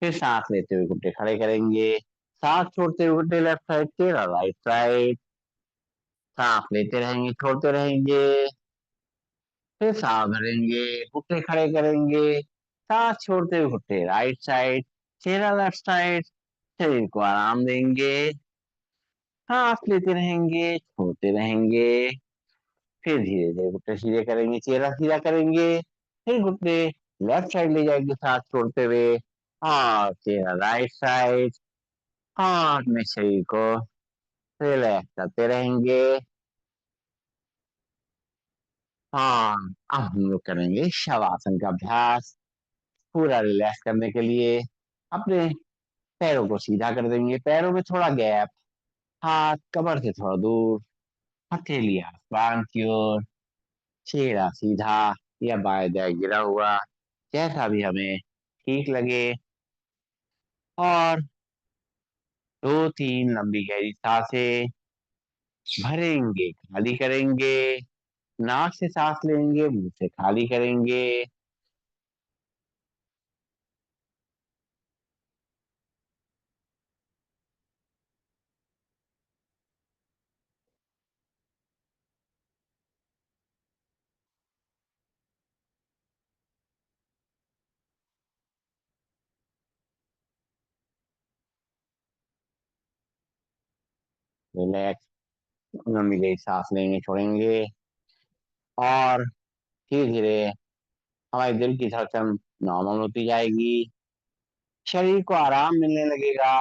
फिर सांस लेते हुए घुटने खड़े करेंगे। सांस छोड़ते हुए घुटने लेफ्ट साइड, चेहरा राइट साइड। सांस लेते रहेंगे, छोड़ते रहेंगे। फिर सांस भरेंगे, घुटने खड़े करेंगे। सांस छोड़ते हुए घुटने राइट साइड, चेहरा लेफ्ट साइड। शरीर को आराम देंगे। सांस लेते रहेंगे, छोड़ते रहेंगे। फिर धीरे धीरे घुटने सीधे करेंगे, चेहरा सीधा करेंगे। फिर घुटने लेफ्ट साइड ले जाएंगे सांस छोड़ते हुए। और चेहरा राइट साइड। और अपने शरीर को रिलैक्स करते रहेंगे। हाँ, अब हम लोग करेंगे शवासन का अभ्यास। पूरा रिलैक्स करने के लिए अपने पैरों को सीधा कर देंगे, पैरों में थोड़ा गैप। हाथ कमर से थोड़ा दूर, हथेली आसमान की ओर। चेहरा सीधा या बाएं दाएं गिरा हुआ, जैसा भी हमें ठीक लगे। और दो तीन लंबी गहरी सांसें भरेंगे, खाली करेंगे। नाक से सांस लेंगे, मुंह से खाली करेंगे। रिलैक्स, लंबी गहरी सांस लेंगे, छोड़ेंगे। और धीरे धीरे हमारे दिल की धड़कन नॉर्मल होती जाएगी। शरीर को आराम मिलने लगेगा।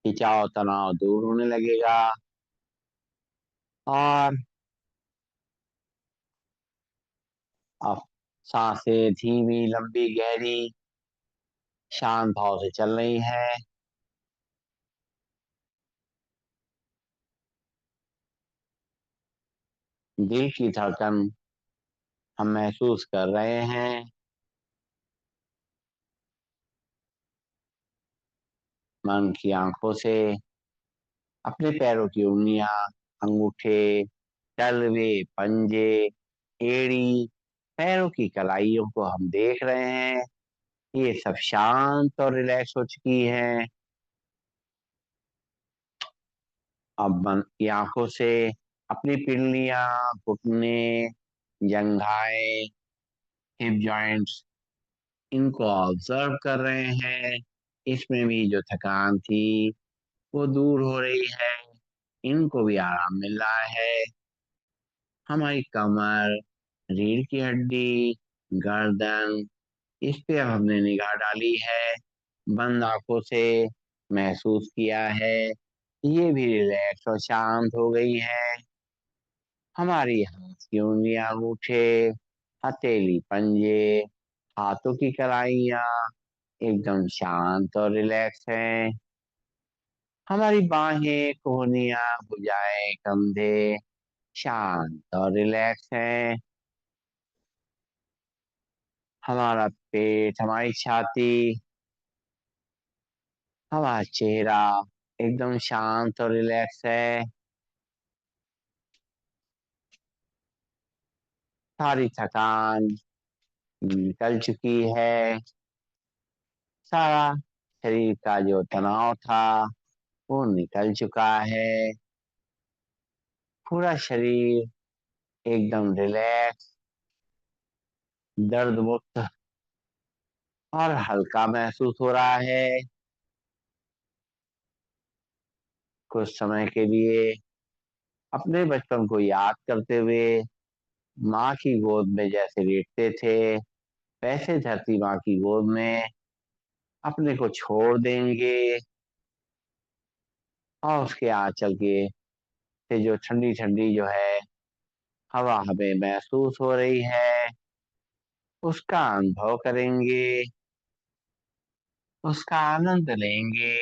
खिंचाव तनाव दूर होने लगेगा। और अब सांसें धीमी लंबी गहरी शांत भाव से चल रही है। दिल की धड़कन हम महसूस कर रहे हैं। मन की आंखों से अपने पैरों की उंगलियां, अंगूठे, तलवे, पंजे, एड़ी, पैरों की कलाइयों को हम देख रहे हैं। ये सब शांत और रिलैक्स हो चुकी हैं। अब मन की आंखों से अपनी पिंडलियां, घुटने, जंघाएं, हिप जॉइंट्स, इनको ऑब्जर्व कर रहे हैं। इसमें भी जो थकान थी वो दूर हो रही है। इनको भी आराम मिल रहा है। हमारी कमर, रीढ़ की हड्डी, गर्दन, इस पे अब हमने निगाह डाली है। बंद आंखों से महसूस किया है। ये भी रिलैक्स और शांत हो गई है। हमारी हाथ की उंगलियां, अंगूठे, हथेली, पंजे, हाथों की कलाइयां एकदम शांत और रिलैक्स हैं। हमारी बाहें, कोहनियां, भुजाएं, कंधे शांत और रिलैक्स हैं। हमारा पेट, हमारी छाती, हमारा चेहरा एकदम शांत और रिलैक्स है। सारी थकान निकल चुकी है। सारा शरीर का जो तनाव था वो निकल चुका है। पूरा शरीर एकदम रिलैक्स, दर्द मुक्त और हल्का महसूस हो रहा है। कुछ समय के लिए अपने बचपन को याद करते हुए माँ की गोद में जैसे लेटते थे, वैसे धरती माँ की गोद में अपने को छोड़ देंगे। और उसके आंचल के से जो ठंडी ठंडी जो है हवा हमें महसूस हो रही है, उसका अनुभव करेंगे, उसका आनंद लेंगे।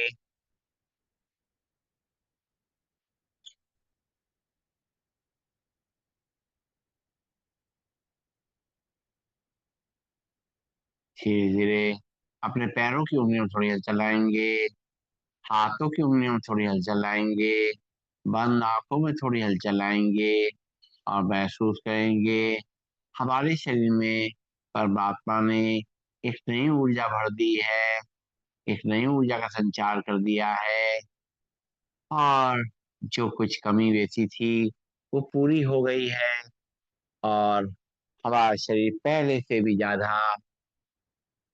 धीरे धीरे अपने पैरों की उंगलियों में थोड़ी हलचल लाएंगे। हाथों की उंगलियों में थोड़ी हलचल लाएंगे। बंद आंखों में थोड़ी हलचल लाएंगे। और महसूस करेंगे हमारे शरीर में परमात्मा ने एक नई ऊर्जा भर दी है। एक नई ऊर्जा का संचार कर दिया है। और जो कुछ कमी बेची थी वो पूरी हो गई है। और हमारा शरीर पहले से भी ज्यादा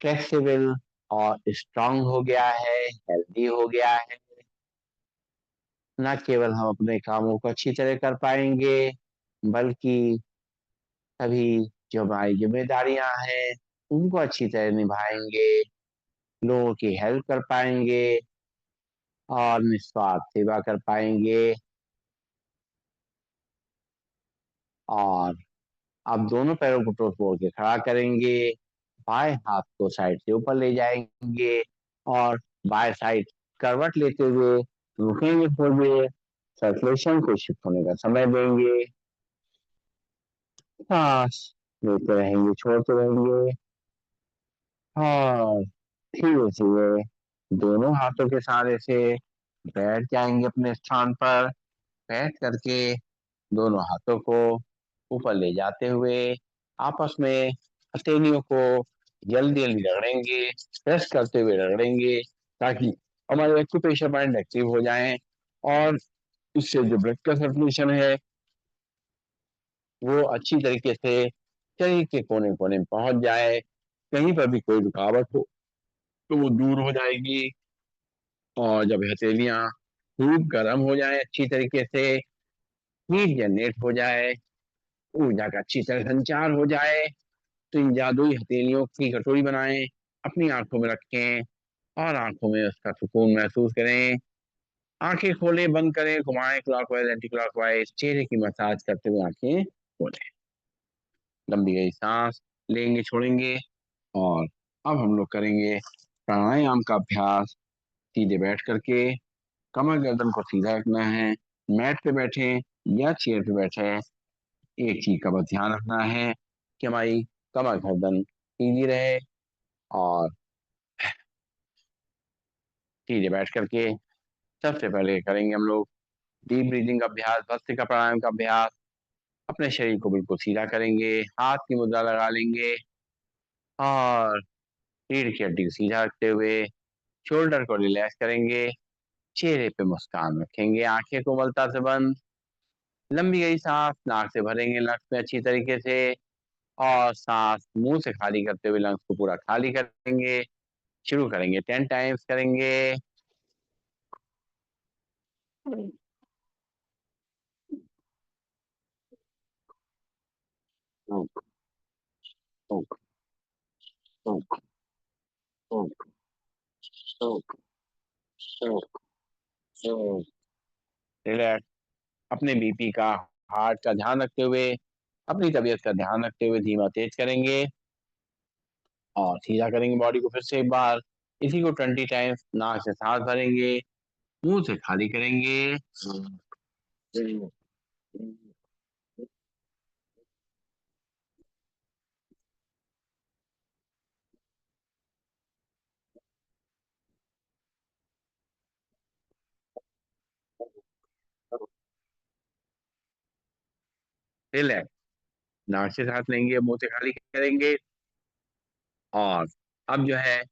फ्लेक्सिबल और स्ट्रांग हो गया है, हेल्दी हो गया है। न केवल हम अपने कामों को अच्छी तरह कर पाएंगे, बल्कि सभी जो हमारी जिम्मेदारियां हैं उनको अच्छी तरह निभाएंगे, लोगों की हेल्प कर पाएंगे और निस्वार्थ सेवा कर पाएंगे। और अब दोनों पैरों को टोट फोड़ के खड़ा करेंगे। बाएं हाथ को साइड से ऊपर ले जाएंगे और बाएं साइड करवट लेते हुए रुकेंगे थोड़ी देर। सर्कुलेशन को शिफ्ट होने का समय देंगे। सांस लेते रहेंगे, छोड़ते रहेंगे। और धीरे धीरे दोनों हाथों के सहारे से बैठ जाएंगे अपने स्थान पर। बैठ करके दोनों हाथों को ऊपर ले जाते हुए आपस में हथेलियों को जल्दी जल्दी रगड़ेंगे, प्रेस करते हुए रगड़ेंगे, ताकि हमारे एक्यूप्रेशर पॉइंट एक्टिव हो जाएं और इससे जो ब्लड का सर्कुलेशन है वो अच्छी तरीके से शरीर के कोने कोने में पहुंच जाए। कहीं पर भी कोई रुकावट हो तो वो दूर हो जाएगी। और जब हथेलियां खूब गर्म हो जाए, अच्छी तरीके से हीट जनरेट हो जाए, ऊर्जा का अच्छी तरह संचार हो जाए, तो इन जादुई हथेलियों की कटोरी बनाएं, अपनी आंखों में रखें और आंखों में उसका सुकून महसूस करें। आंखें खोलें, बंद करें, घुमाएं क्लॉकवाइज एंटी क्लॉकवाइज, चेहरे की मसाज करते हुए आंखें खोलें। लंबी गई सांस लेंगे, छोड़ेंगे। और अब हम लोग करेंगे प्राणायाम का अभ्यास। सीधे बैठ करके कमर गर्दन को सीधा रखना है। मैट पे बैठे या चेयर पे बैठे, एक चीज का बस ध्यान रखना है कि हमारी कमर गर्दन सीधी रहे। और सीधे बैठ करके सबसे पहले करेंगे हम लोग डीप ब्रीदिंग का अभ्यास, भस्त्रिका प्राणायाम का अभ्यास। अपने शरीर को बिल्कुल सीधा करेंगे, हाथ की मुद्रा लगा लेंगे और रीढ़ की हड्डी को सीधा रखते हुए शोल्डर को रिलैक्स करेंगे। चेहरे पे मुस्कान रखेंगे, आंखें कोमलता से बंद। लंबी गई सांस नाक से भरेंगे लंग्स में अच्छी तरीके से, और सांस मुंह से खाली करते हुए लंग्स को पूरा खाली करेंगे। शुरू करेंगे, 10 टाइम्स करेंगे। रिलैक्स। अपने बीपी का, हार्ट का ध्यान रखते हुए, अपनी तबीयत का ध्यान रखते हुए धीमा तेज करेंगे और सीधा करेंगे बॉडी को फिर से एक बार। इसी को 20 टाइम्स नाक से सांस भरेंगे, मुंह से खाली करेंगे। रिलैक्स। नाक से सांस लेंगे, मुंह से खाली करेंगे। और अब जो है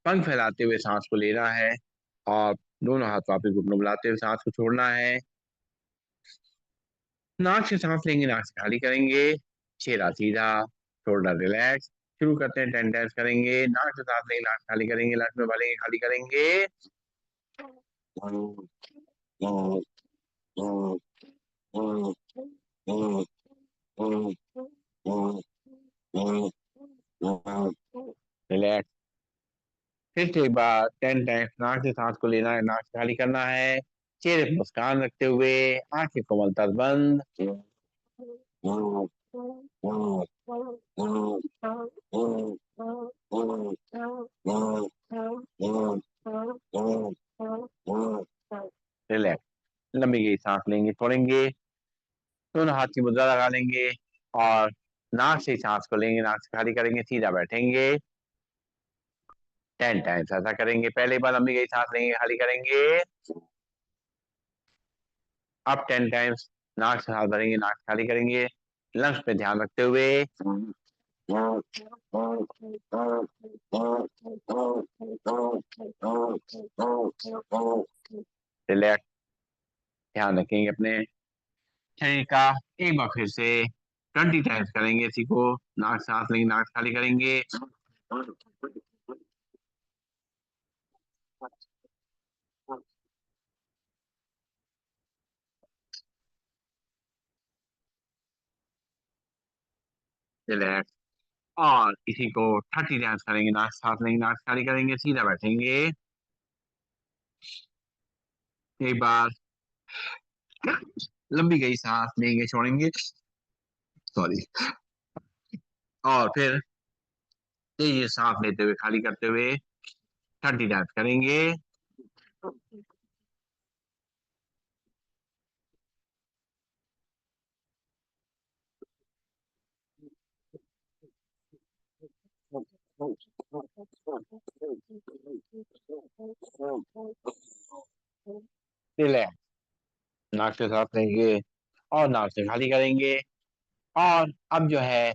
पंख फैलाते हुए सांस को लेना है और दोनों हाथ वापस घुटनों बुलाते हुए सांस को छोड़ना है। नाक से सांस लेंगे, नाक से खाली करेंगे। चेहरा सीधा, शोल्डर रिलैक्स। शुरू करते हैं, 10 टाइम्स करेंगे। नाक से सांस लेंगे, नाक से खाली करेंगे, नाक में भरेंगे, खाली करेंगे। रिलैक्स। फिर से एक बार 10 टाइम्स नाक से सांस को लेना है, नाक से खाली करना है। चेहरे पर मुस्कान रखते हुए, आंखें कोमलता से बंद। रिलैक्स। लंबी गई सांस लेंगे, छोड़ेंगे। दोनों हाथ की मुद्रा लगा लेंगे और नाक से ही सांस को लेंगे, नाक से खाली करेंगे, सीधा बैठेंगे। 10 टाइम्स ऐसा करेंगे। पहले बार लंबी गई सांस लेंगे, खाली करेंगे। अब 10 टाइम्स नाक से सांस भरेंगे, नाक से खाली करेंगे, लंग्स पे ध्यान रखते हुए। रिलैक्स। ध्यान रखेंगे अपने शरीर का। एक बार फिर से 20 टाइम्स करेंगे इसी को। नाक से सांस लेंगे, नाक से खाली करेंगे। रिलैक्स। और इसी को 30 टाइम्स करेंगे। नाक से सांस लेंगे, नाक से खाली करेंगे, सीधा बैठेंगे। एक बार लंबी गई सांस लेंगे, छोड़ेंगे। सॉरी। और फिर तेजी से सांस लेते हुए, खाली करते हुए 30 टाइम्स करेंगे। रिलैक्स। नाक से सांस लेंगे और नाक से खाली करेंगे। और अब जो है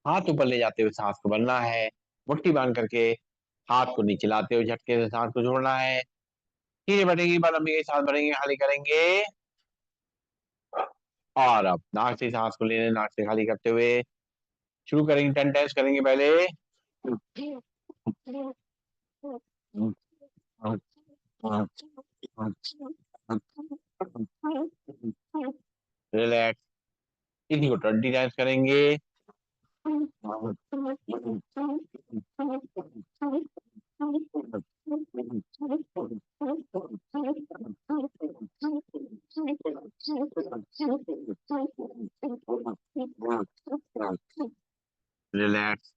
हाथ ऊपर ले जाते हुए सांस को भरना है। मुट्ठी बांध करके हाथ को नीचे लाते हुए झटके से सांस को छोड़ना है। धीरे बढ़ेगी बार लंबी सांस भरेंगे, खाली करेंगे। और अब नाक से सांस को लेने, नाक से खाली करते हुए शुरू करेंगे। 10 टाइम्स करेंगे पहले। रिलैक्स। इसी को 20 टाइम्स करेंगे। रिलैक्स।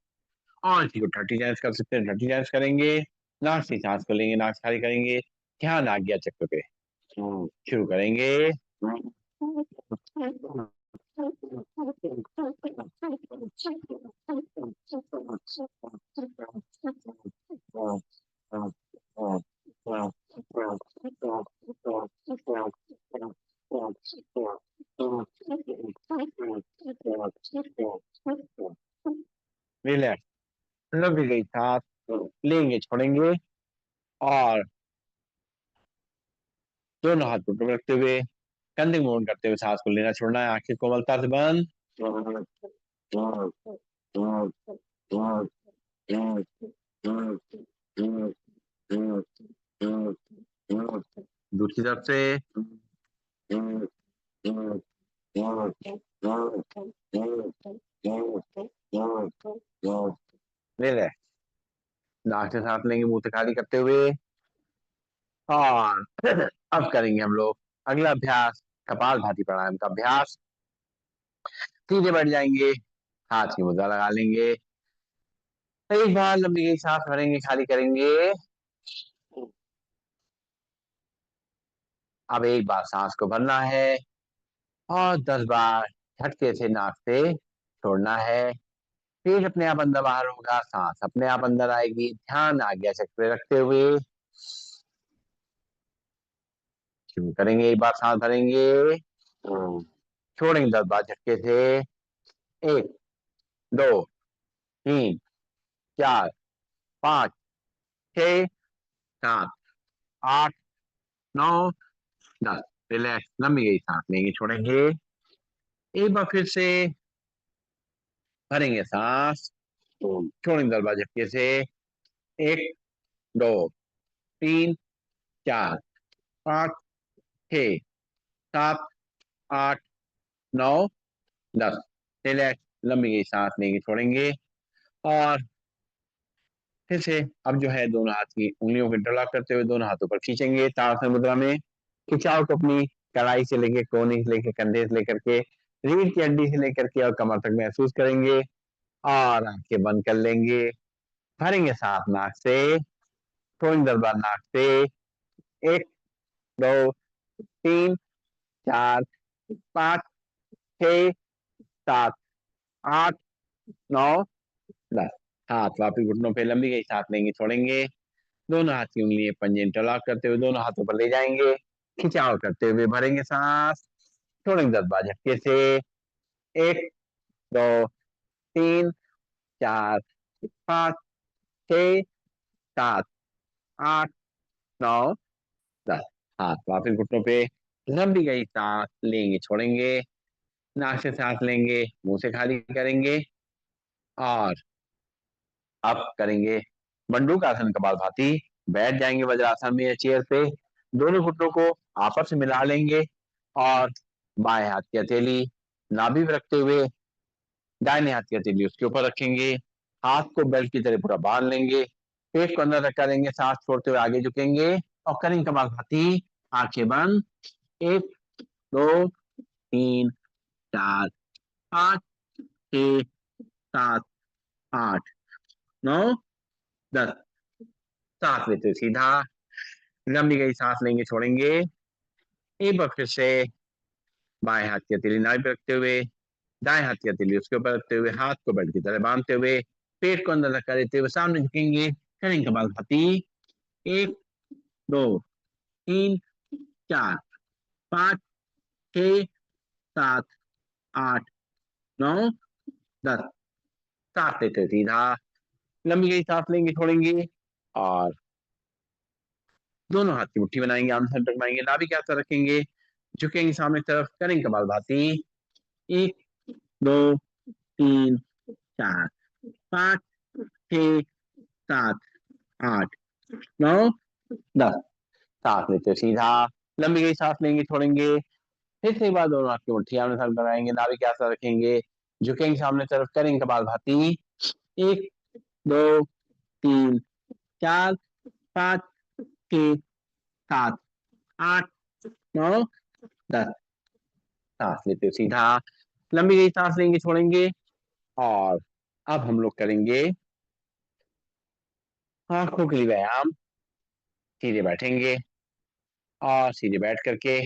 और इसी को 30 टाइम्स कर सकते हैं, 30 टाइम्स करेंगे। नाक से सांस को लेंगे, नाक से खाली करेंगे। ध्यान आ गया चक्र पे। शुरू करेंगे। रिलैक्स। लंबी गई सांस लेंगे, छोड़ेंगे। और दोनों हाथ घुटनों में रखते हुए कंधे मूवमेंट करते हुए सांस को लेना छोड़ना है। आंखें कोमलता से बंद। दूसरी तरफ से। रिलैक्स। नाक से सांस लेंगे, मुंह से खाली करते हुए। और अब करेंगे हम लोग अगला अभ्यास, कपालभाति प्राणायाम का अभ्यास। सीधे बैठ जाएंगे, हाथ की मुद्रा लगा लेंगे। एक बार लंबी गई सांस भरेंगे, खाली करेंगे। अब एक बार सांस को भरना है और 10 बार झटके से नाक से छोड़ना है। पेट अपने आप अंदर बाहर होगा, सांस अपने आप अंदर आएगी। ध्यान आज्ञा चक्र पे रखते हुए शुरू करेंगे। एक बार सांस भरेंगे, छोड़ेंगे 10 बार झटके से। 1, 2, 3, 4, 5, 6, 7, 8, 9, 10। रिलैक्स। लंबी गई सांस लेंगे, छोड़ेंगे। एक बार फिर से भरेंगे सांस, छोड़ेंगे 10 बार झटके से। 1, 2, 3, 4, 5, 6, 7, 8, 9, 10। रिलैक्स। लंबी गई सांस लेंगे, छोड़ेंगे। और फिर से अब जो है दोनों हाथ की उंगलियों को इंटरलॉक करते हुए दोनों हाथों पर खींचेंगे ताड़ासन मुद्रा में। खिंचाव को अपनी कलाई से लेके, कोहनी से लेके, कंधे से लेकर के, रीढ़ की हड्डी से लेकर के और कमर तक महसूस करेंगे। और आंखें बंद कर लेंगे। भरेंगे सांस नाक से, छोड़ेंगे 10 बार नाक से। 1, 2, 3, 4, 5, 6, 7, 8, 9, 10। हाथ वापिस घुटनों पे, लंबी गई सांस लेंगे, छोड़ेंगे। दोनों हाथ की उंगली पंजे इंटरलॉक करते हुए दोनों हाथों पर ले जाएंगे। खिंचाव करते हुए भरेंगे सांस, छोड़ेंगे 10 बार झटके से। 1, 2, 3, 4, 5, 6, 7, 8, 9, 10। हाथ वापिस घुटनों पे, लंबी गई सांस लेंगे, छोड़ेंगे। नाक से सांस लेंगे, मुंह से खाली करेंगे। और अब करेंगे मंडूक आसन कपालभाति। बैठ जाएंगे वज्रासन में या चेयर पे। दोनों घुटनों को आपस में मिला लेंगे। और बाएं हाथ की हथेली नाभि पे रखते हुए दाहिने हाथ की हथेली उसके ऊपर रखेंगे। हाथ को बेल्ट की तरह पूरा बांध लेंगे। पेट को अंदर रख करेंगे, सांस छोड़ते हुए आगे झुकेंगे और करेंगे कपालभाति। आंखें बंद। 1, 2, 3, 4, 5, 6, 7, 8, 9, 10। सांस लेते हुए सीधा लंबी गई सांस लेंगे, छोड़ेंगे। एक बार फिर से बाएं हाथ की हथेली नाभि पे रखते हुए, दाएं हाथ की हथेली उसके ऊपर रखते हुए, हाथ को बेल्ट की तरह बांधते हुए पेट को अंदर धक्का देते हुए सामने झुकेंगे, करेंगे कपालभाति। 1 2 3 4 5 6 7 8 9 10। सांस लेते हुए सीधा लंबी गई सांस लेंगे, छोड़ेंगे और दोनों हाथ की मुट्ठी बनाएंगे, आर्म सेंटर बनाएंगे, नाभि के आसपास रखेंगे, झुकेंगे सामने की तरफ, करेंगे कपालभाति। 1 2 3 4 5 6 7 8 9 10। सांस लेते हुए सीधा लंबी गई सांस लेंगे, छोड़ेंगे, फिर से एक बार दोनों हाथ की मुट्ठी आमने सामने बनाएंगे, नाभि के आसपास रखेंगे, झुकेंगे सामने तरफ, करेंगे कपालभाति। 1 2 3 4 5 6 7 8 9 10। सांस लेते हुए सीधा लंबी गई सांस लेंगे, छोड़ेंगे और अब हम लोग करेंगे आंखों के लिए व्यायाम। सीधे बैठेंगे और सीधे बैठ करके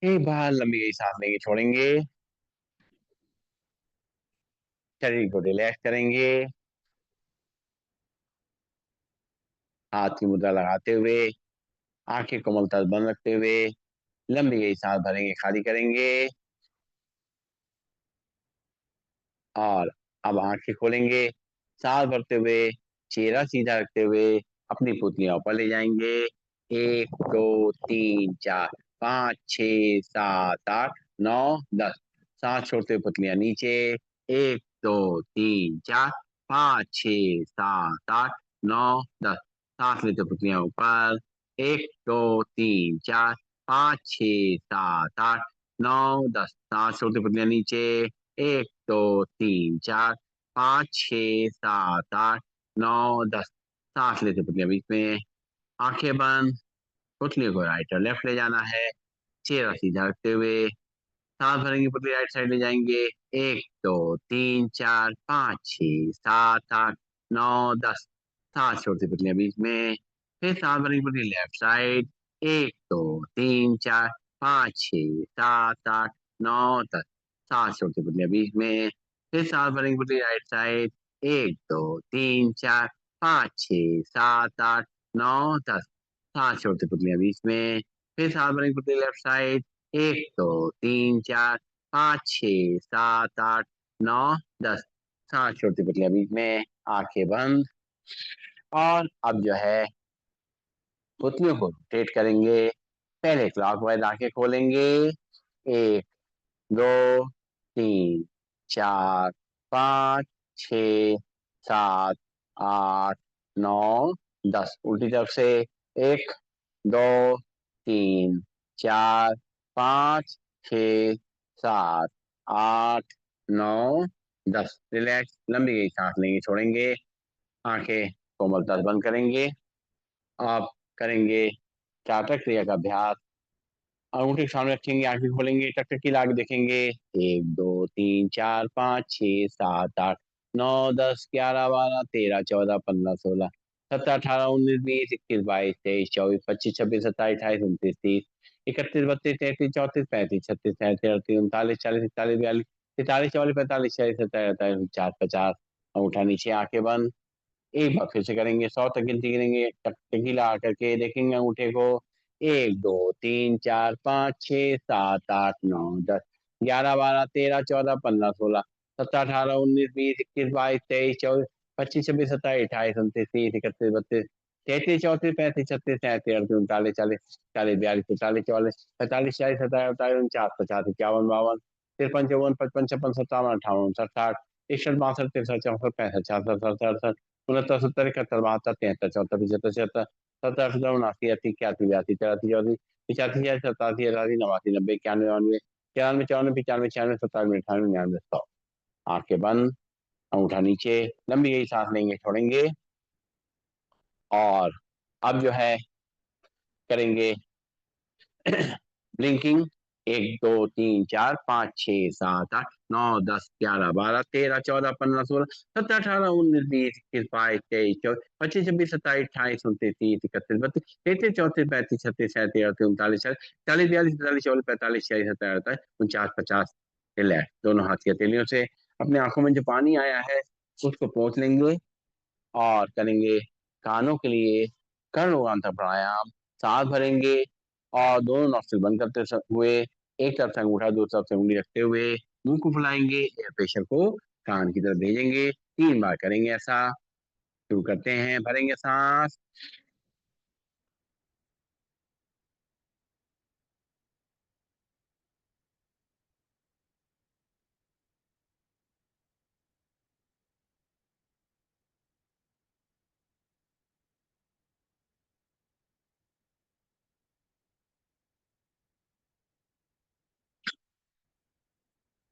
एक बार लंबी गई सांस लेंगे, छोड़ेंगे, शरीर को रिलैक्स करेंगे, हाथ की मुद्रा लगाते हुए, आंखें कोमलता से बंद रखते हुए लंबी गई सांस भरेंगे, खाली करेंगे और अब आंखें खोलेंगे, सांस भरते हुए, चेहरा सीधा रखते हुए अपनी पुतलियां ऊपर ले जाएंगे। 1 2 3 4 5 6 7 8 9 10। सांस छोड़ते हुए पुतलियां नीचे। 1 2 3 4 5 6 7 8 9 10। सांस लेते हुए पुतलियां ऊपर। 1 2 3 4 5 6 7 8 9 10। सांस छोड़ते हुए पुतलियां नीचे। 1 2 3 4 5 6 7 8 9 10। सांस लेते पुतलियां बीच में, आंखें बंद, पुतलियों को राइट और लेफ्ट ले जाना है, चेहरा सीधा रखते हुए सांस भरेंगे, पुतली राइट साइड ले जाएंगे। 1 2 3 4 5 6 7 8 9 10। सांस छोड़ती पुतलियां बीच में, फिर सांस भरेंगे, पुतली लेफ्ट साइड। 1 2 3 4 5 6 7 8 9 10। सांस छोड़ती पुतलियां बीच में, फिर सांस भरेंगे, पुतली राइट साइड। 1 2 3 4 5 6 7 8 9 10। सांस छोड़ती पुतलियां बीच में, फिर सांस भरेंगे, पुतली लेफ्ट साइड। 1 2 3 4 5 6 7 8 9 10। सांस छोड़ती पुतलियां बीच में, आंखें बंद और अब जो है पुतलियों को रोटेट करेंगे। पहले क्लॉकवाइज आंखें खोलेंगे। 1 2 3 4 5 6 7 8 9 10। उल्टी तरफ से 1 2 3 4 5 6 7 8 9 10। रिलैक्स, लंबी गई सांस लेंगे, छोड़ेंगे, आंखें कोमलता से बंद करेंगे। आप करेंगे चातक क्रिया का अभ्यास। अंगूठे के सामने रखेंगे, आंखें खोलेंगे, टकटकी लगा के देखेंगे। 1 2 3 4 5 6 7 8 9 10 11 12 13 14 15 16 17 18 19 20 21 22 23 24 25 26 27 28 29 30 31 32 33 34 35 36 37 38 39 40 41 42 43 44 45 46 47 48 49 50। अंगूठा नीचे, आंखें बंद। एक बार फिर से करेंगे, 100 तक गिनती गिनेंगे, टकटकी लगा करके देखेंगे अंगूठे को। 1 2 3 4 5 6 7 8 9 10 11 12 13 14 15 16 17 18 19 20 21 22 23 24 25 26 27 28 29 30 31 32 33 34 35 36 37 38 39 40 40 42 43 44 45 46 47 48 49 50 51 52 53 54 55 56 57 58 59 60 61 62 63 64 65 66 67 68 69 70 71 72 73 74 75 76 सत्तर अठहत्तर उनासी अस्सी इक्यासी बयासी तिरासी चौरासी पिचासी छियासी सतासी अठासी नवासी नब्बे इक्यानवे बानवे तिरानवे चौरानवे पिचानवे छियानवे सत्तानवे अठानवे निन्यानवे 100। आंखें बंद, अंगूठा नीचे, लंबी गई सांस लेंगे, छोड़ेंगे और अब जो है करेंगे ब्लिंकिंग। 1 2 3 4 5 6 7 8 9 10 11 12 13 14 15 16 17 18 19 20 21 22 23 24 25 26 27 28 29 30 31 32 33 34 35 36 37 38 39 40 40 42 43 44 45 46 47 48 49 50। रिलैक्स, दोनों हाथ की हथेलियों से अपने आंखों में जो पानी आया है उसको पोंछ लेंगे और करेंगे कानों के लिए कर्णोगांता प्राणायाम। सांस भरेंगे और दोनों नॉस्ट्रिल बंद करते हुए एक तरफ से अंगूठा दूसरी तरफ से उंगली रखते हुए मुंह को फुलाएंगे, एयर प्रेशर को कान की तरफ भेजेंगे। 3 बार करेंगे ऐसा। शुरू करते हैं। भरेंगे सांस,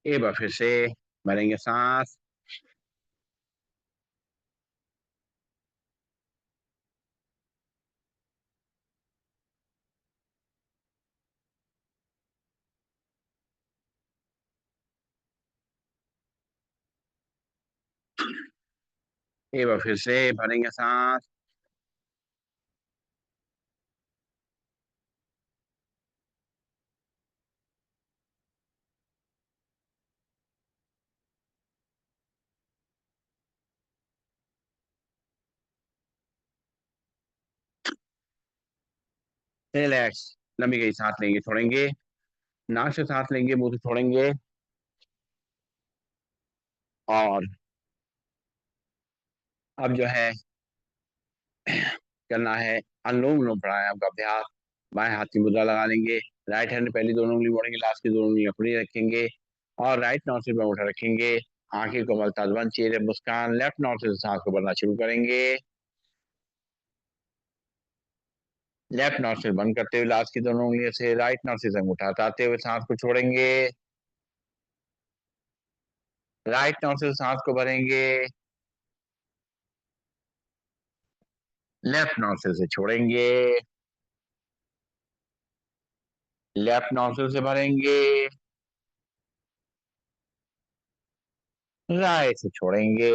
एक बार फिर से भरेंगे सांस, एक बार फिर से भरेंगे सांस, रिलैक्स। लंबी गई सांस लेंगे, छोड़ेंगे, नाक से सांस लेंगे, मुंह से छोड़ेंगे। और अब जो है करना है अनुलोम विलोम प्राणायाम का अभ्यास। बाएं हाथ की मुद्रा लगा लेंगे, राइट हैंड पहली दोनों उंगली मोड़ेंगे, लास्ट की दोनों उंगली खुली रखेंगे और राइट नॉस्ट्रिल पर अंगूठा रखेंगे। आंखें को मलताज बंद, चेहरे मुस्कान, लेफ्ट नॉस्ट्रिल से सांस को भरना शुरू करेंगे। लेफ्ट नॉस्ट्रिल बंद करते हुए लास्ट की दोनों उंगलियों से राइट नॉस्ट्रिल से अंगूठा हटाते हुए सांस को छोड़ेंगे। राइट नॉस्ट्रिल से सांस को भरेंगे, लेफ्ट नॉस्ट्रिल से छोड़ेंगे। लेफ्ट नॉस्ट्रिल से भरेंगे, राइट से छोड़ेंगे।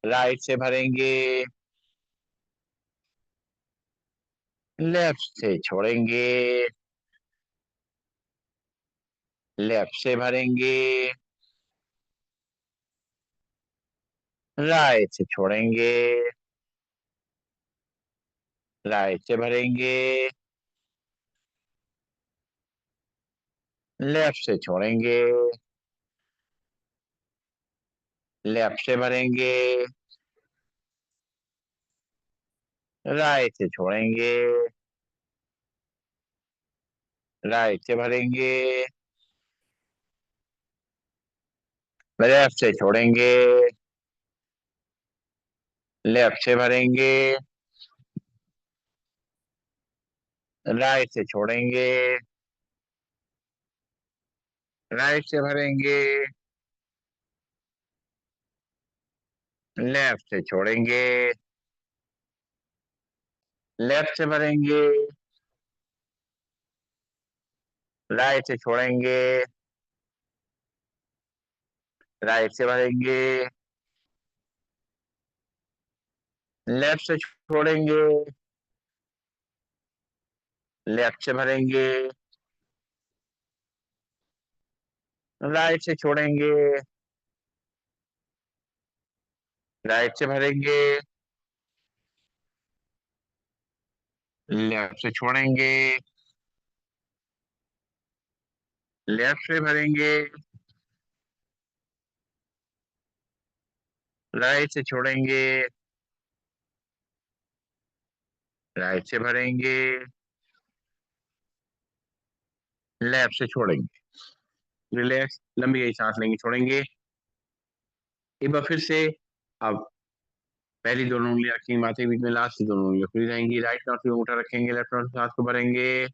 राइट से भरेंगे, लेफ्ट से छोड़ेंगे। लेफ्ट से भरेंगे, राइट से छोड़ेंगे। राइट से भरेंगे, लेफ्ट से छोड़ेंगे। लेफ्ट से भरेंगे, राइट से छोड़ेंगे। राइट से भरेंगे, लेफ्ट से छोड़ेंगे। लेफ्ट से भरेंगे, राइट से छोड़ेंगे। राइट से भरेंगे, लेफ्ट से छोड़ेंगे। लेफ्ट से भरेंगे, राइट से छोड़ेंगे। राइट से भरेंगे, लेफ्ट से छोड़ेंगे। लेफ्ट से भरेंगे, राइट से छोड़ेंगे। राइट से भरेंगे, लेफ्ट से छोड़ेंगे। लेफ्ट से भरेंगे, राइट से छोड़ेंगे। राइट से भरेंगे, लेफ्ट से छोड़ेंगे। रिलैक्स, लंबी गई सांस लेंगे, छोड़ेंगे। एक बार फिर से। अब पहली दोनों उंगलियां रखेंगे माथे के बीच में, लास्ट की दोनों उंगलियां खुली रहेंगी। राइट नॉट पे अंगूठा रखेंगे, लेफ्ट नॉट से सांस को भरेंगे।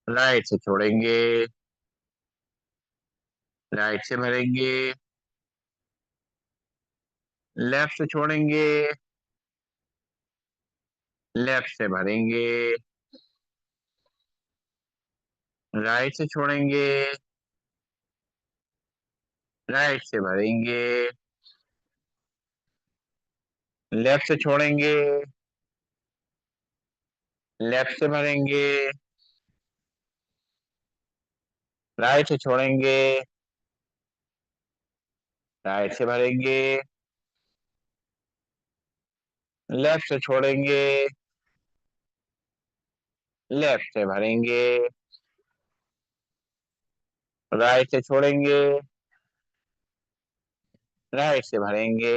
राइट से छोड़ेंगे, राइट से भरेंगे। लेफ्ट से छोड़ेंगे, लेफ्ट से भरेंगे। राइट से छोड़ेंगे, राइट से भरेंगे। लेफ्ट से छोड़ेंगे, लेफ्ट से भरेंगे। राइट से छोड़ेंगे, राइट से भरेंगे, लेफ्ट से छोड़ेंगे, लेफ्ट से भरेंगे, राइट से छोड़ेंगे, राइट से भरेंगे,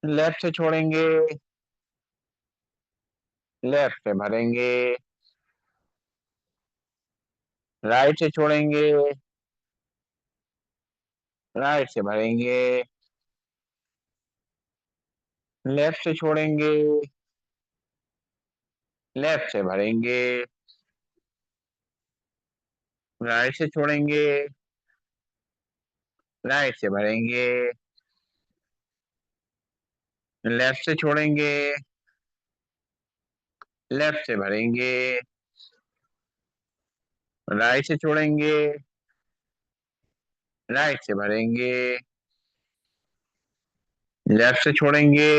लेफ्ट से छोड़ेंगे, लेफ्ट से भरेंगे, राइट से छोड़ेंगे, राइट से भरेंगे, लेफ्ट से छोड़ेंगे, लेफ्ट से भरेंगे, राइट से छोड़ेंगे, राइट से भरेंगे, लेफ्ट से छोड़ेंगे, लेफ्ट से भरेंगे, राइट से छोड़ेंगे, राइट से भरेंगे, लेफ्ट से छोड़ेंगे,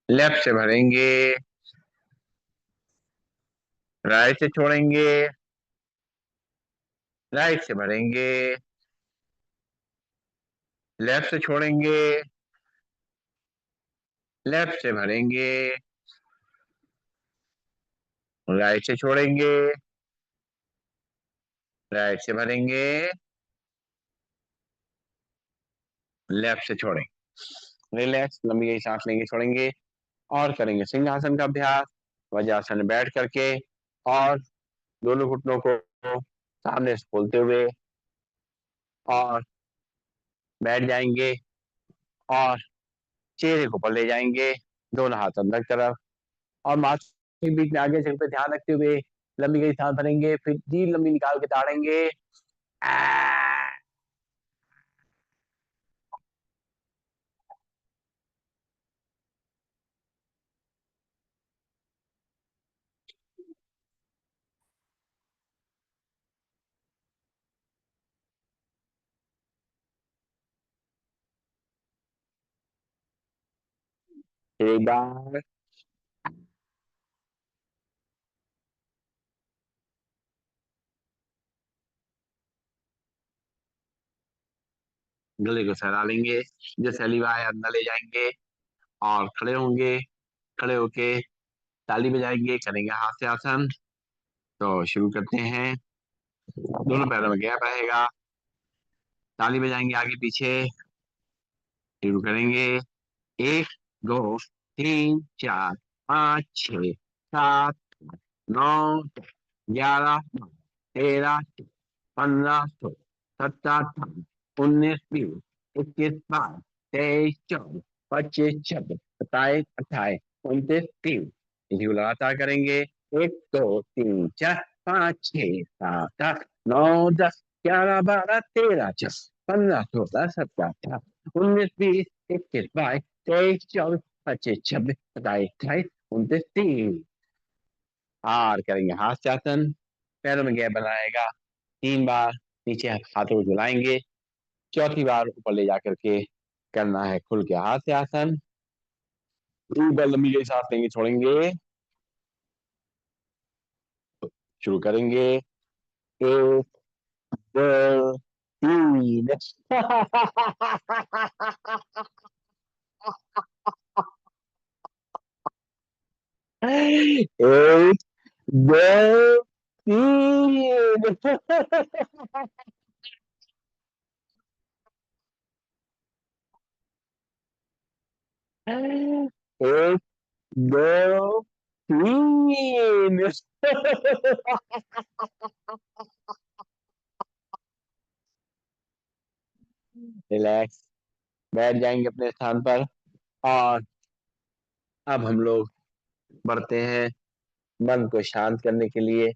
लेफ्ट से भरेंगे, राइट से छोड़ेंगे, राइट से भरेंगे, लेफ्ट से छोड़ेंगे, लेफ्ट से भरेंगे, राइट से छोड़ेंगे, राइट से भरेंगे, लेफ्ट से छोड़ेंगे। रिलैक्स, लंबी गहरी सांस लेंगे, छोड़ेंगे और करेंगे सिंहासन का अभ्यास। वज्रासन में बैठ करके और दोनों घुटनों को सामने से खोलते हुए और बैठ जाएंगे और चेहरे को ऊपर ले जाएंगे, दोनों हाथ अंदर की तरफ और मास्क के बीच में आगे चल पे ध्यान रखते हुए लंबी गहरी सांस भरेंगे, फिर जीभ लंबी निकाल के ताड़ेंगे। एक बार गले को सहला लेंगे, जो सैली है अंदर ले जाएंगे और खड़े होंगे, खड़े होके ताली बजाएंगे, करेंगे हाथ से आसन। तो शुरू करते हैं, दोनों पैरों में गैप रहेगा, ताली बजाएंगे आगे पीछे, शुरू करेंगे। एक, दो, तीन, चार, पाँच, छ, सात, नौ, 11, 13, 15, 16, 17, 19, 20, 21, 22, 23, 24, 25, 26, 27, 28, 29, 30। इसी को लगातार करेंगे। एक, दो, तीन, चार, पाँच, छह, सात, आठ, नौ, 10, 11, 12, 13, 14, 15, 16, 17, 18, 19, 20, 21, 22, 23, 24, 25, 26, 27, 28, 29, 30। और करेंगे हाथ से आसन, पैरों में गैप बनाएगा, 3 बार नीचे हाथों को झुलाएंगे, चौथी बार ऊपर ले जाकर के करना है खुल के हाथ से आसन। 2 बार लंबी गहरी सांस लेंगे, छोड़ेंगे, शुरू करेंगे। एक, दो, तीन। एक, दो, तीन। एक, दो, तीन। रिलैक्स, बैठ जाएंगे अपने स्थान पर और अब हम लोग बढ़ते हैं मन को शांत करने के लिए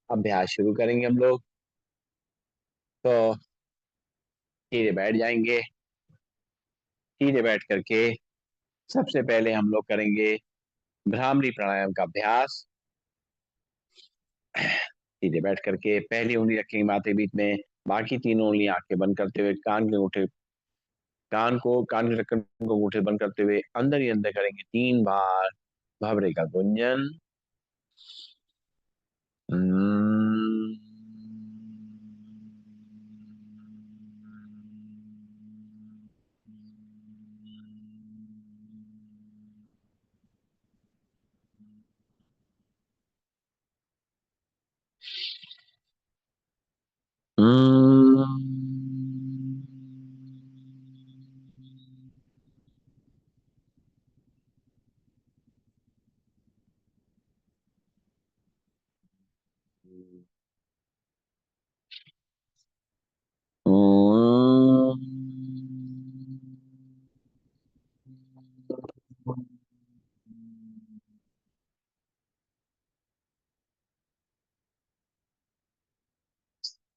अभ्यास शुरू करेंगे हम लोग। तो धीरे बैठ जाएंगे, धीरे बैठ करके सबसे पहले हम लोग करेंगे भ्रामरी प्राणायाम का अभ्यास। सीधे बैठ करके पहली उंगली रखेंगे माथे के बीच में, बाकी तीनों उंगली आंखें बंद करते हुए कान के ढक्कन को अंगूठे बंद करते हुए अंदर ही अंदर करेंगे 3 बार भवरे का गुंजन। हम्म, हम्म,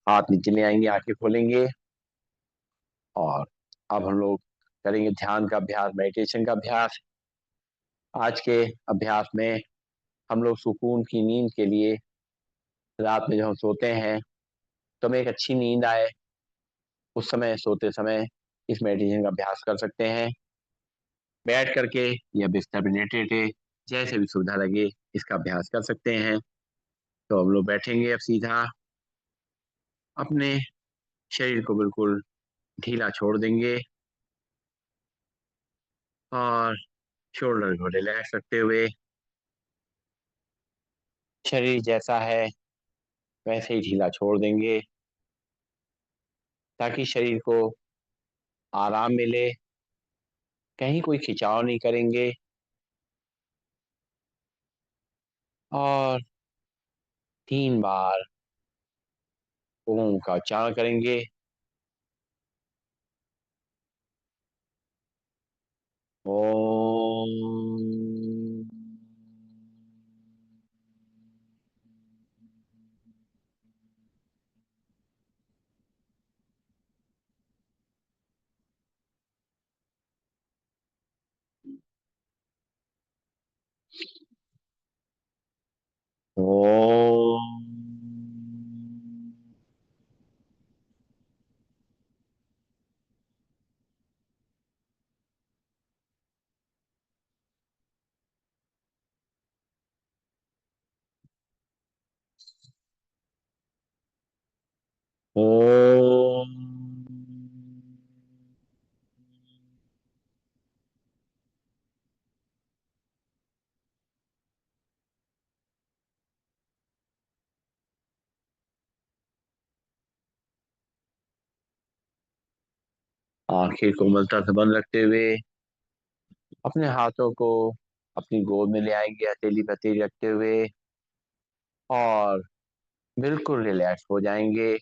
हाथ नीचे ले आएंगे, आंखें खोलेंगे, और अब हम लोग करेंगे ध्यान का अभ्यास, मेडिटेशन का अभ्यास। आज के अभ्यास में हम लोग सुकून की नींद के लिए, रात में जब हम सोते हैं तो हमें एक अच्छी नींद आए, उस समय सोते समय इस मेडिटेशन का अभ्यास कर सकते हैं। बैठ करके या बिस्तर पर लेटे लेटे, जैसे भी सुविधा लगे, इसका अभ्यास कर सकते हैं। तो हम लोग बैठेंगे अब सीधा, अपने शरीर को बिल्कुल ढीला छोड़ देंगे, और शोल्डर को रिलैक्स रखते हुए शरीर जैसा है वैसे ही ढीला छोड़ देंगे, ताकि शरीर को आराम मिले। कहीं कोई खिंचाव नहीं करेंगे, और 3 बार ओम का उच्चारण करेंगे। ओम। ओम। ओम। आंखें कोमलता से बंद रखते हुए अपने हाथों को अपनी गोद में ले आएंगे, हथेली पे हथेली रखते हुए, और बिल्कुल रिलैक्स हो जाएंगे।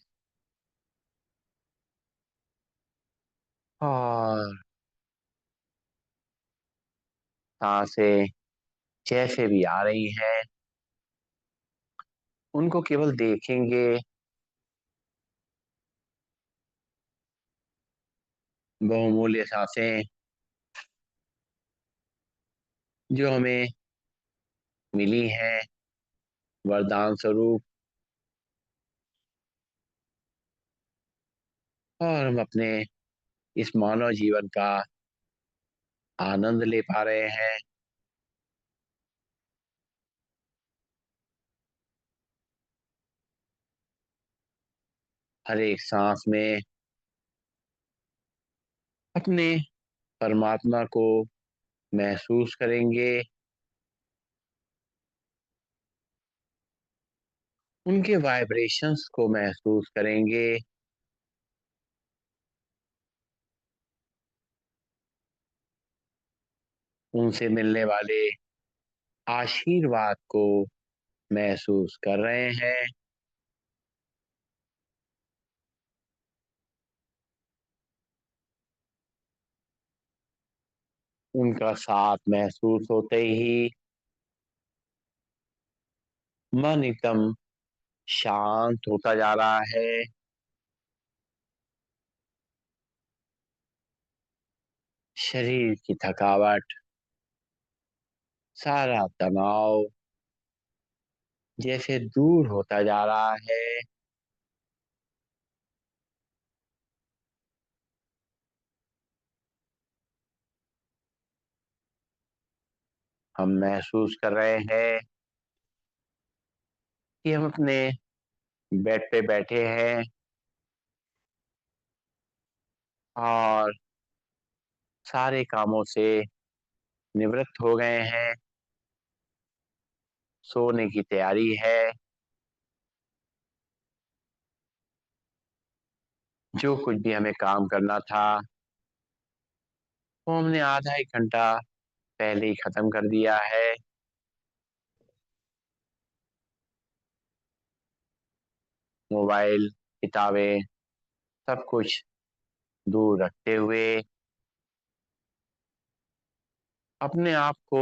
और सांसें जैसे भी आ रही हैं उनको केवल देखेंगे। बहुमूल्य सांसें जो हमें मिली हैं वरदान स्वरूप, और हम अपने इस मानव जीवन का आनंद ले पा रहे हैं। हर एक सांस में अपने परमात्मा को महसूस करेंगे, उनके वाइब्रेशंस को महसूस करेंगे, उनसे मिलने वाले आशीर्वाद को महसूस कर रहे हैं। उनका साथ महसूस होते ही मन एकदम शांत होता जा रहा है। शरीर की थकावट, सारा तनाव जैसे दूर होता जा रहा है। हम महसूस कर रहे हैं कि हम अपने बेड पे बैठे हैं और सारे कामों से निवृत्त हो गए हैं, सोने की तैयारी है। जो कुछ भी हमें काम करना था, वो हमने आधा 1 घंटा पहले ही खत्म कर दिया है। मोबाइल, किताबें, सब कुछ दूर रखते हुए अपने आप को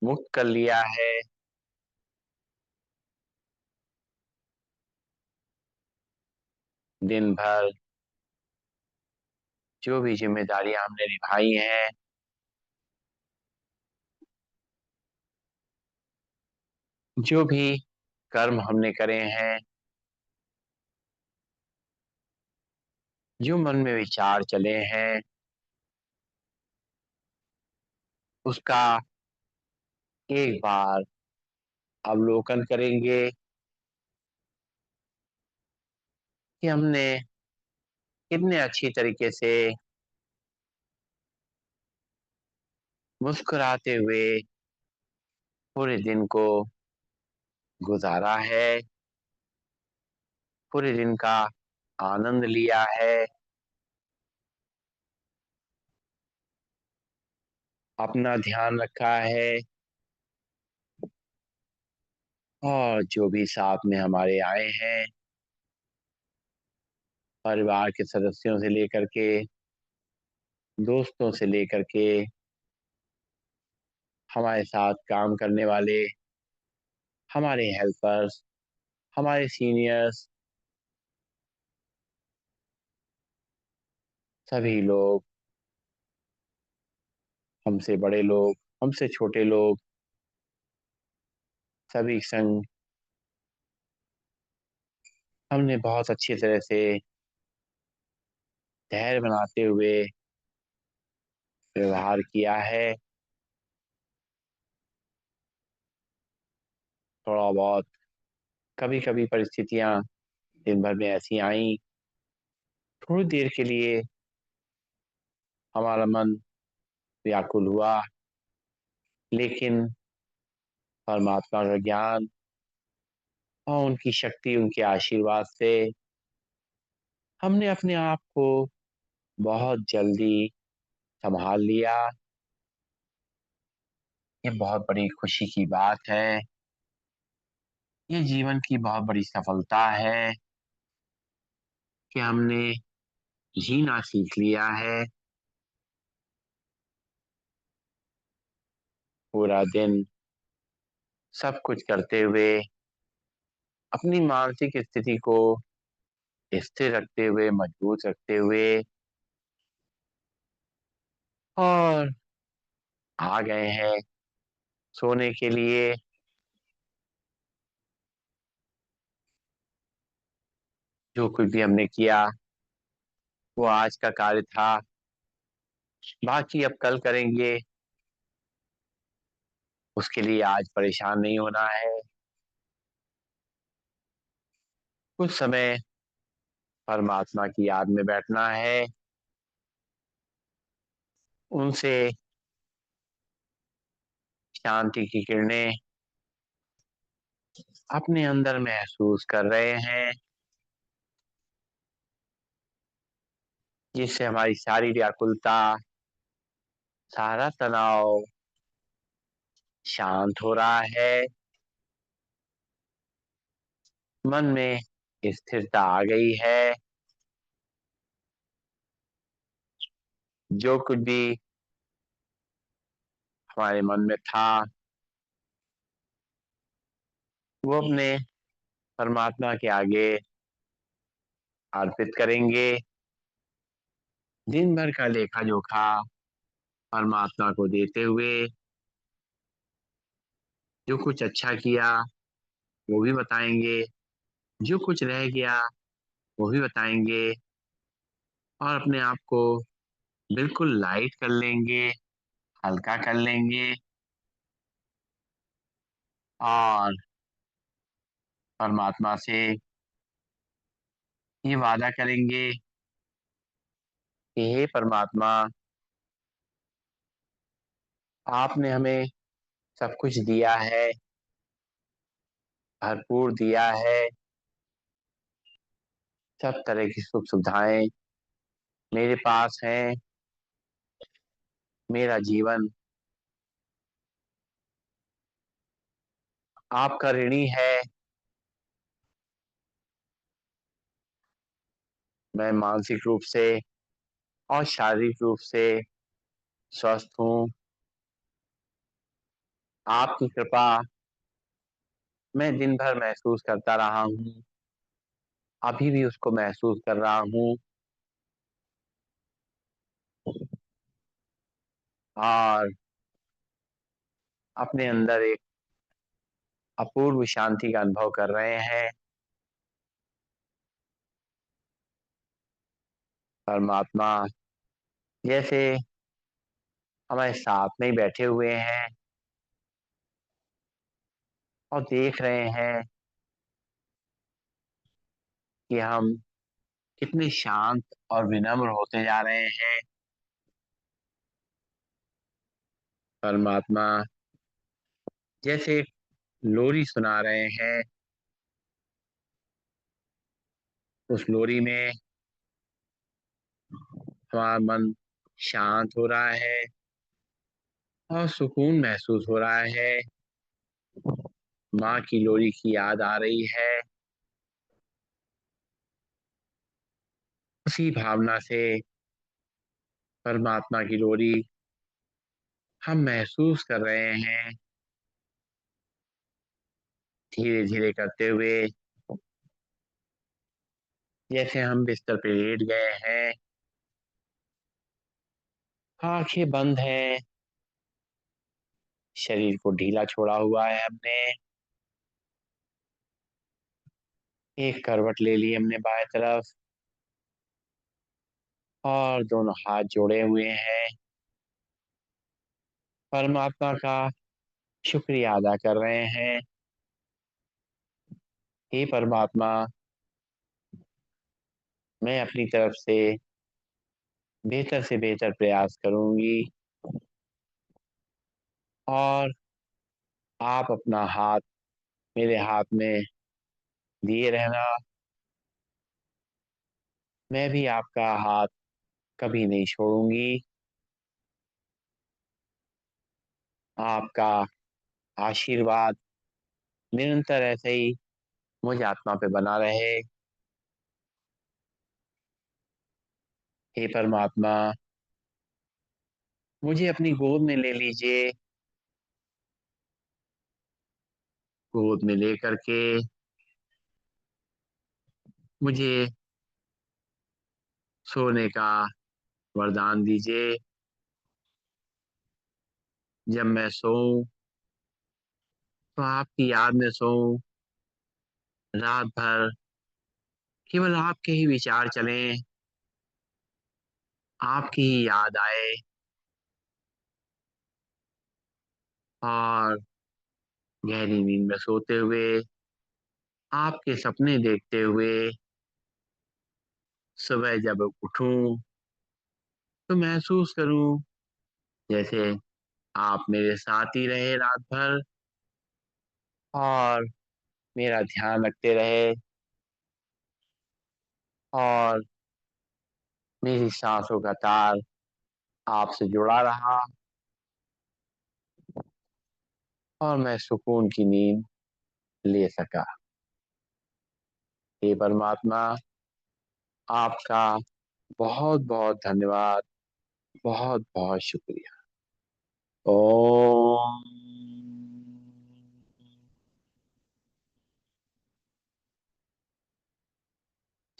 मुक्त कर लिया है। दिन भर जो भी ज़िम्मेदारियाँ हमने निभाई हैं, जो भी कर्म हमने करे हैं, जो मन में विचार चले हैं, उसका एक बार अवलोकन करेंगे कि हमने कितने अच्छी तरीके से मुस्कुराते हुए पूरे दिन को गुज़ारा है, पूरे दिन का आनंद लिया है, अपना ध्यान रखा है और जो भी साथ में हमारे आए हैं, परिवार के सदस्यों से लेकर के, दोस्तों से लेकर के, हमारे साथ काम करने वाले, हमारे हेल्पर्स, हमारे सीनियर्स, सभी लोग, हमसे बड़े लोग, हमसे छोटे लोग, सभी संग हमने बहुत अच्छी तरह से धैर्य बनाते हुए व्यवहार किया है। थोड़ा बहुत कभी-कभी परिस्थितियाँ दिन भर में ऐसी आईं, थोड़ी देर के लिए हमारा मन व्याकुल हुआ, लेकिन परमात्मा का ज्ञान और उनकी शक्ति, उनके आशीर्वाद से हमने अपने आप को बहुत जल्दी सँभाल लिया। ये बहुत बड़ी खुशी की बात है। ये जीवन की बहुत बड़ी सफलता है कि हमने जीना सीख लिया है। पूरा दिन सब कुछ करते हुए, अपनी मानसिक स्थिति को स्थिर रखते हुए, मजबूत रखते हुए और आ गए हैं सोने के लिए। जो कुछ भी हमने किया, वो आज का कार्य था। बाकी अब कल करेंगे, उसके लिए आज परेशान नहीं होना है। कुछ समय परमात्मा की याद में बैठना है, उनसे शांति की किरणें अपने अंदर महसूस कर रहे हैं, जिससे हमारी सारी व्याकुलता, सारा तनाव शांत हो रहा है। मन में स्थिरता आ गई है। जो कुछ भी हमारे मन में था, वो अपने परमात्मा के आगे अर्पित करेंगे। दिन भर का लेखा-जोखा परमात्मा को देते हुए, जो कुछ अच्छा किया, वो भी बताएँगे, जो कुछ रह गया, वो भी बताएँगे और अपने आप को बिल्कुल लाइट कर लेंगे, हल्का कर लेंगे और परमात्मा से ये वादा करेंगे कि हे परमात्मा, आपने हमें सब कुछ दिया है, भरपूर दिया है। सब तरह की सुख सुविधाएं मेरे पास हैं। मेरा जीवन आपका ऋणी है। मैं मानसिक रूप से और शारीरिक रूप से स्वस्थ हूँ। आपकी कृपा मैं दिन भर महसूस करता रहा हूँ, अभी भी उसको महसूस कर रहा हूँ। और अपने अंदर एक अपूर्व शांति का अनुभव कर रहे हैं। परमात्मा जैसे हमारे साथ में ही बैठे हुए हैं और देख रहे हैं कि हम कितने शांत और विनम्र होते जा रहे हैं। परमात्मा जैसे लोरी सुना रहे हैं, उस लोरी में हमारा मन शांत हो रहा है और सुकून महसूस हो रहा है। माँ की लोरी की याद आ रही है। उसी भावना से परमात्मा की लोरी हम महसूस कर रहे हैं, धीरे धीरे करते हुए, जैसे हम बिस्तर पे लेट गए हैं, आंखें बंद हैं, शरीर को ढीला छोड़ा हुआ है हमने, एक करवट ले ली हमने बाएं तरफ और दोनों हाथ जोड़े हुए हैं। परमात्मा का शुक्रिया अदा कर रहे हैं। हे परमात्मा, मैं अपनी तरफ से बेहतर प्रयास करूंगी और आप अपना हाथ मेरे हाथ में दिए रहना। मैं भी आपका हाथ कभी नहीं छोड़ूंगी। आपका आशीर्वाद निरंतर ऐसे ही मुझ आत्मा पे बना रहे। हे परमात्मा, मुझे अपनी गोद में ले लीजिए। गोद में लेकर के मुझे सोने का वरदान दीजिए। जब मैं सोऊं तो आपकी याद में सोऊं। रात भर केवल आपके ही विचार चलें, आपकी ही याद आए और गहरी नींद में सोते हुए आपके सपने देखते हुए सुबह जब उठूं तो महसूस करूं जैसे आप मेरे साथ ही रहे रात भर और मेरा ध्यान रखते रहे और मेरी सांसों का तार आपसे जुड़ा रहा और मैं सुकून की नींद ले सका। हे परमात्मा, आपका बहुत बहुत धन्यवाद। बहुत बहुत शुक्रिया। ओम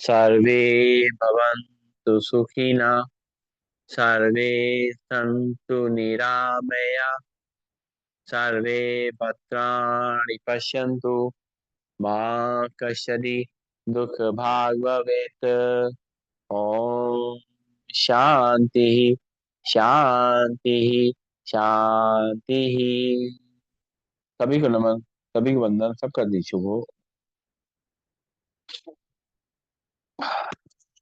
सर्वे भवन्तु सुखिनः। सर्वे सन्तु निरामया। सर्वे भद्राणि पश्यन्तु। मा कश्चित् दुःखभाग् भवेत्। ओम शांति शांति शांति। सभी को नमन, सभी को वंदन, सब कर दी शुभ हो।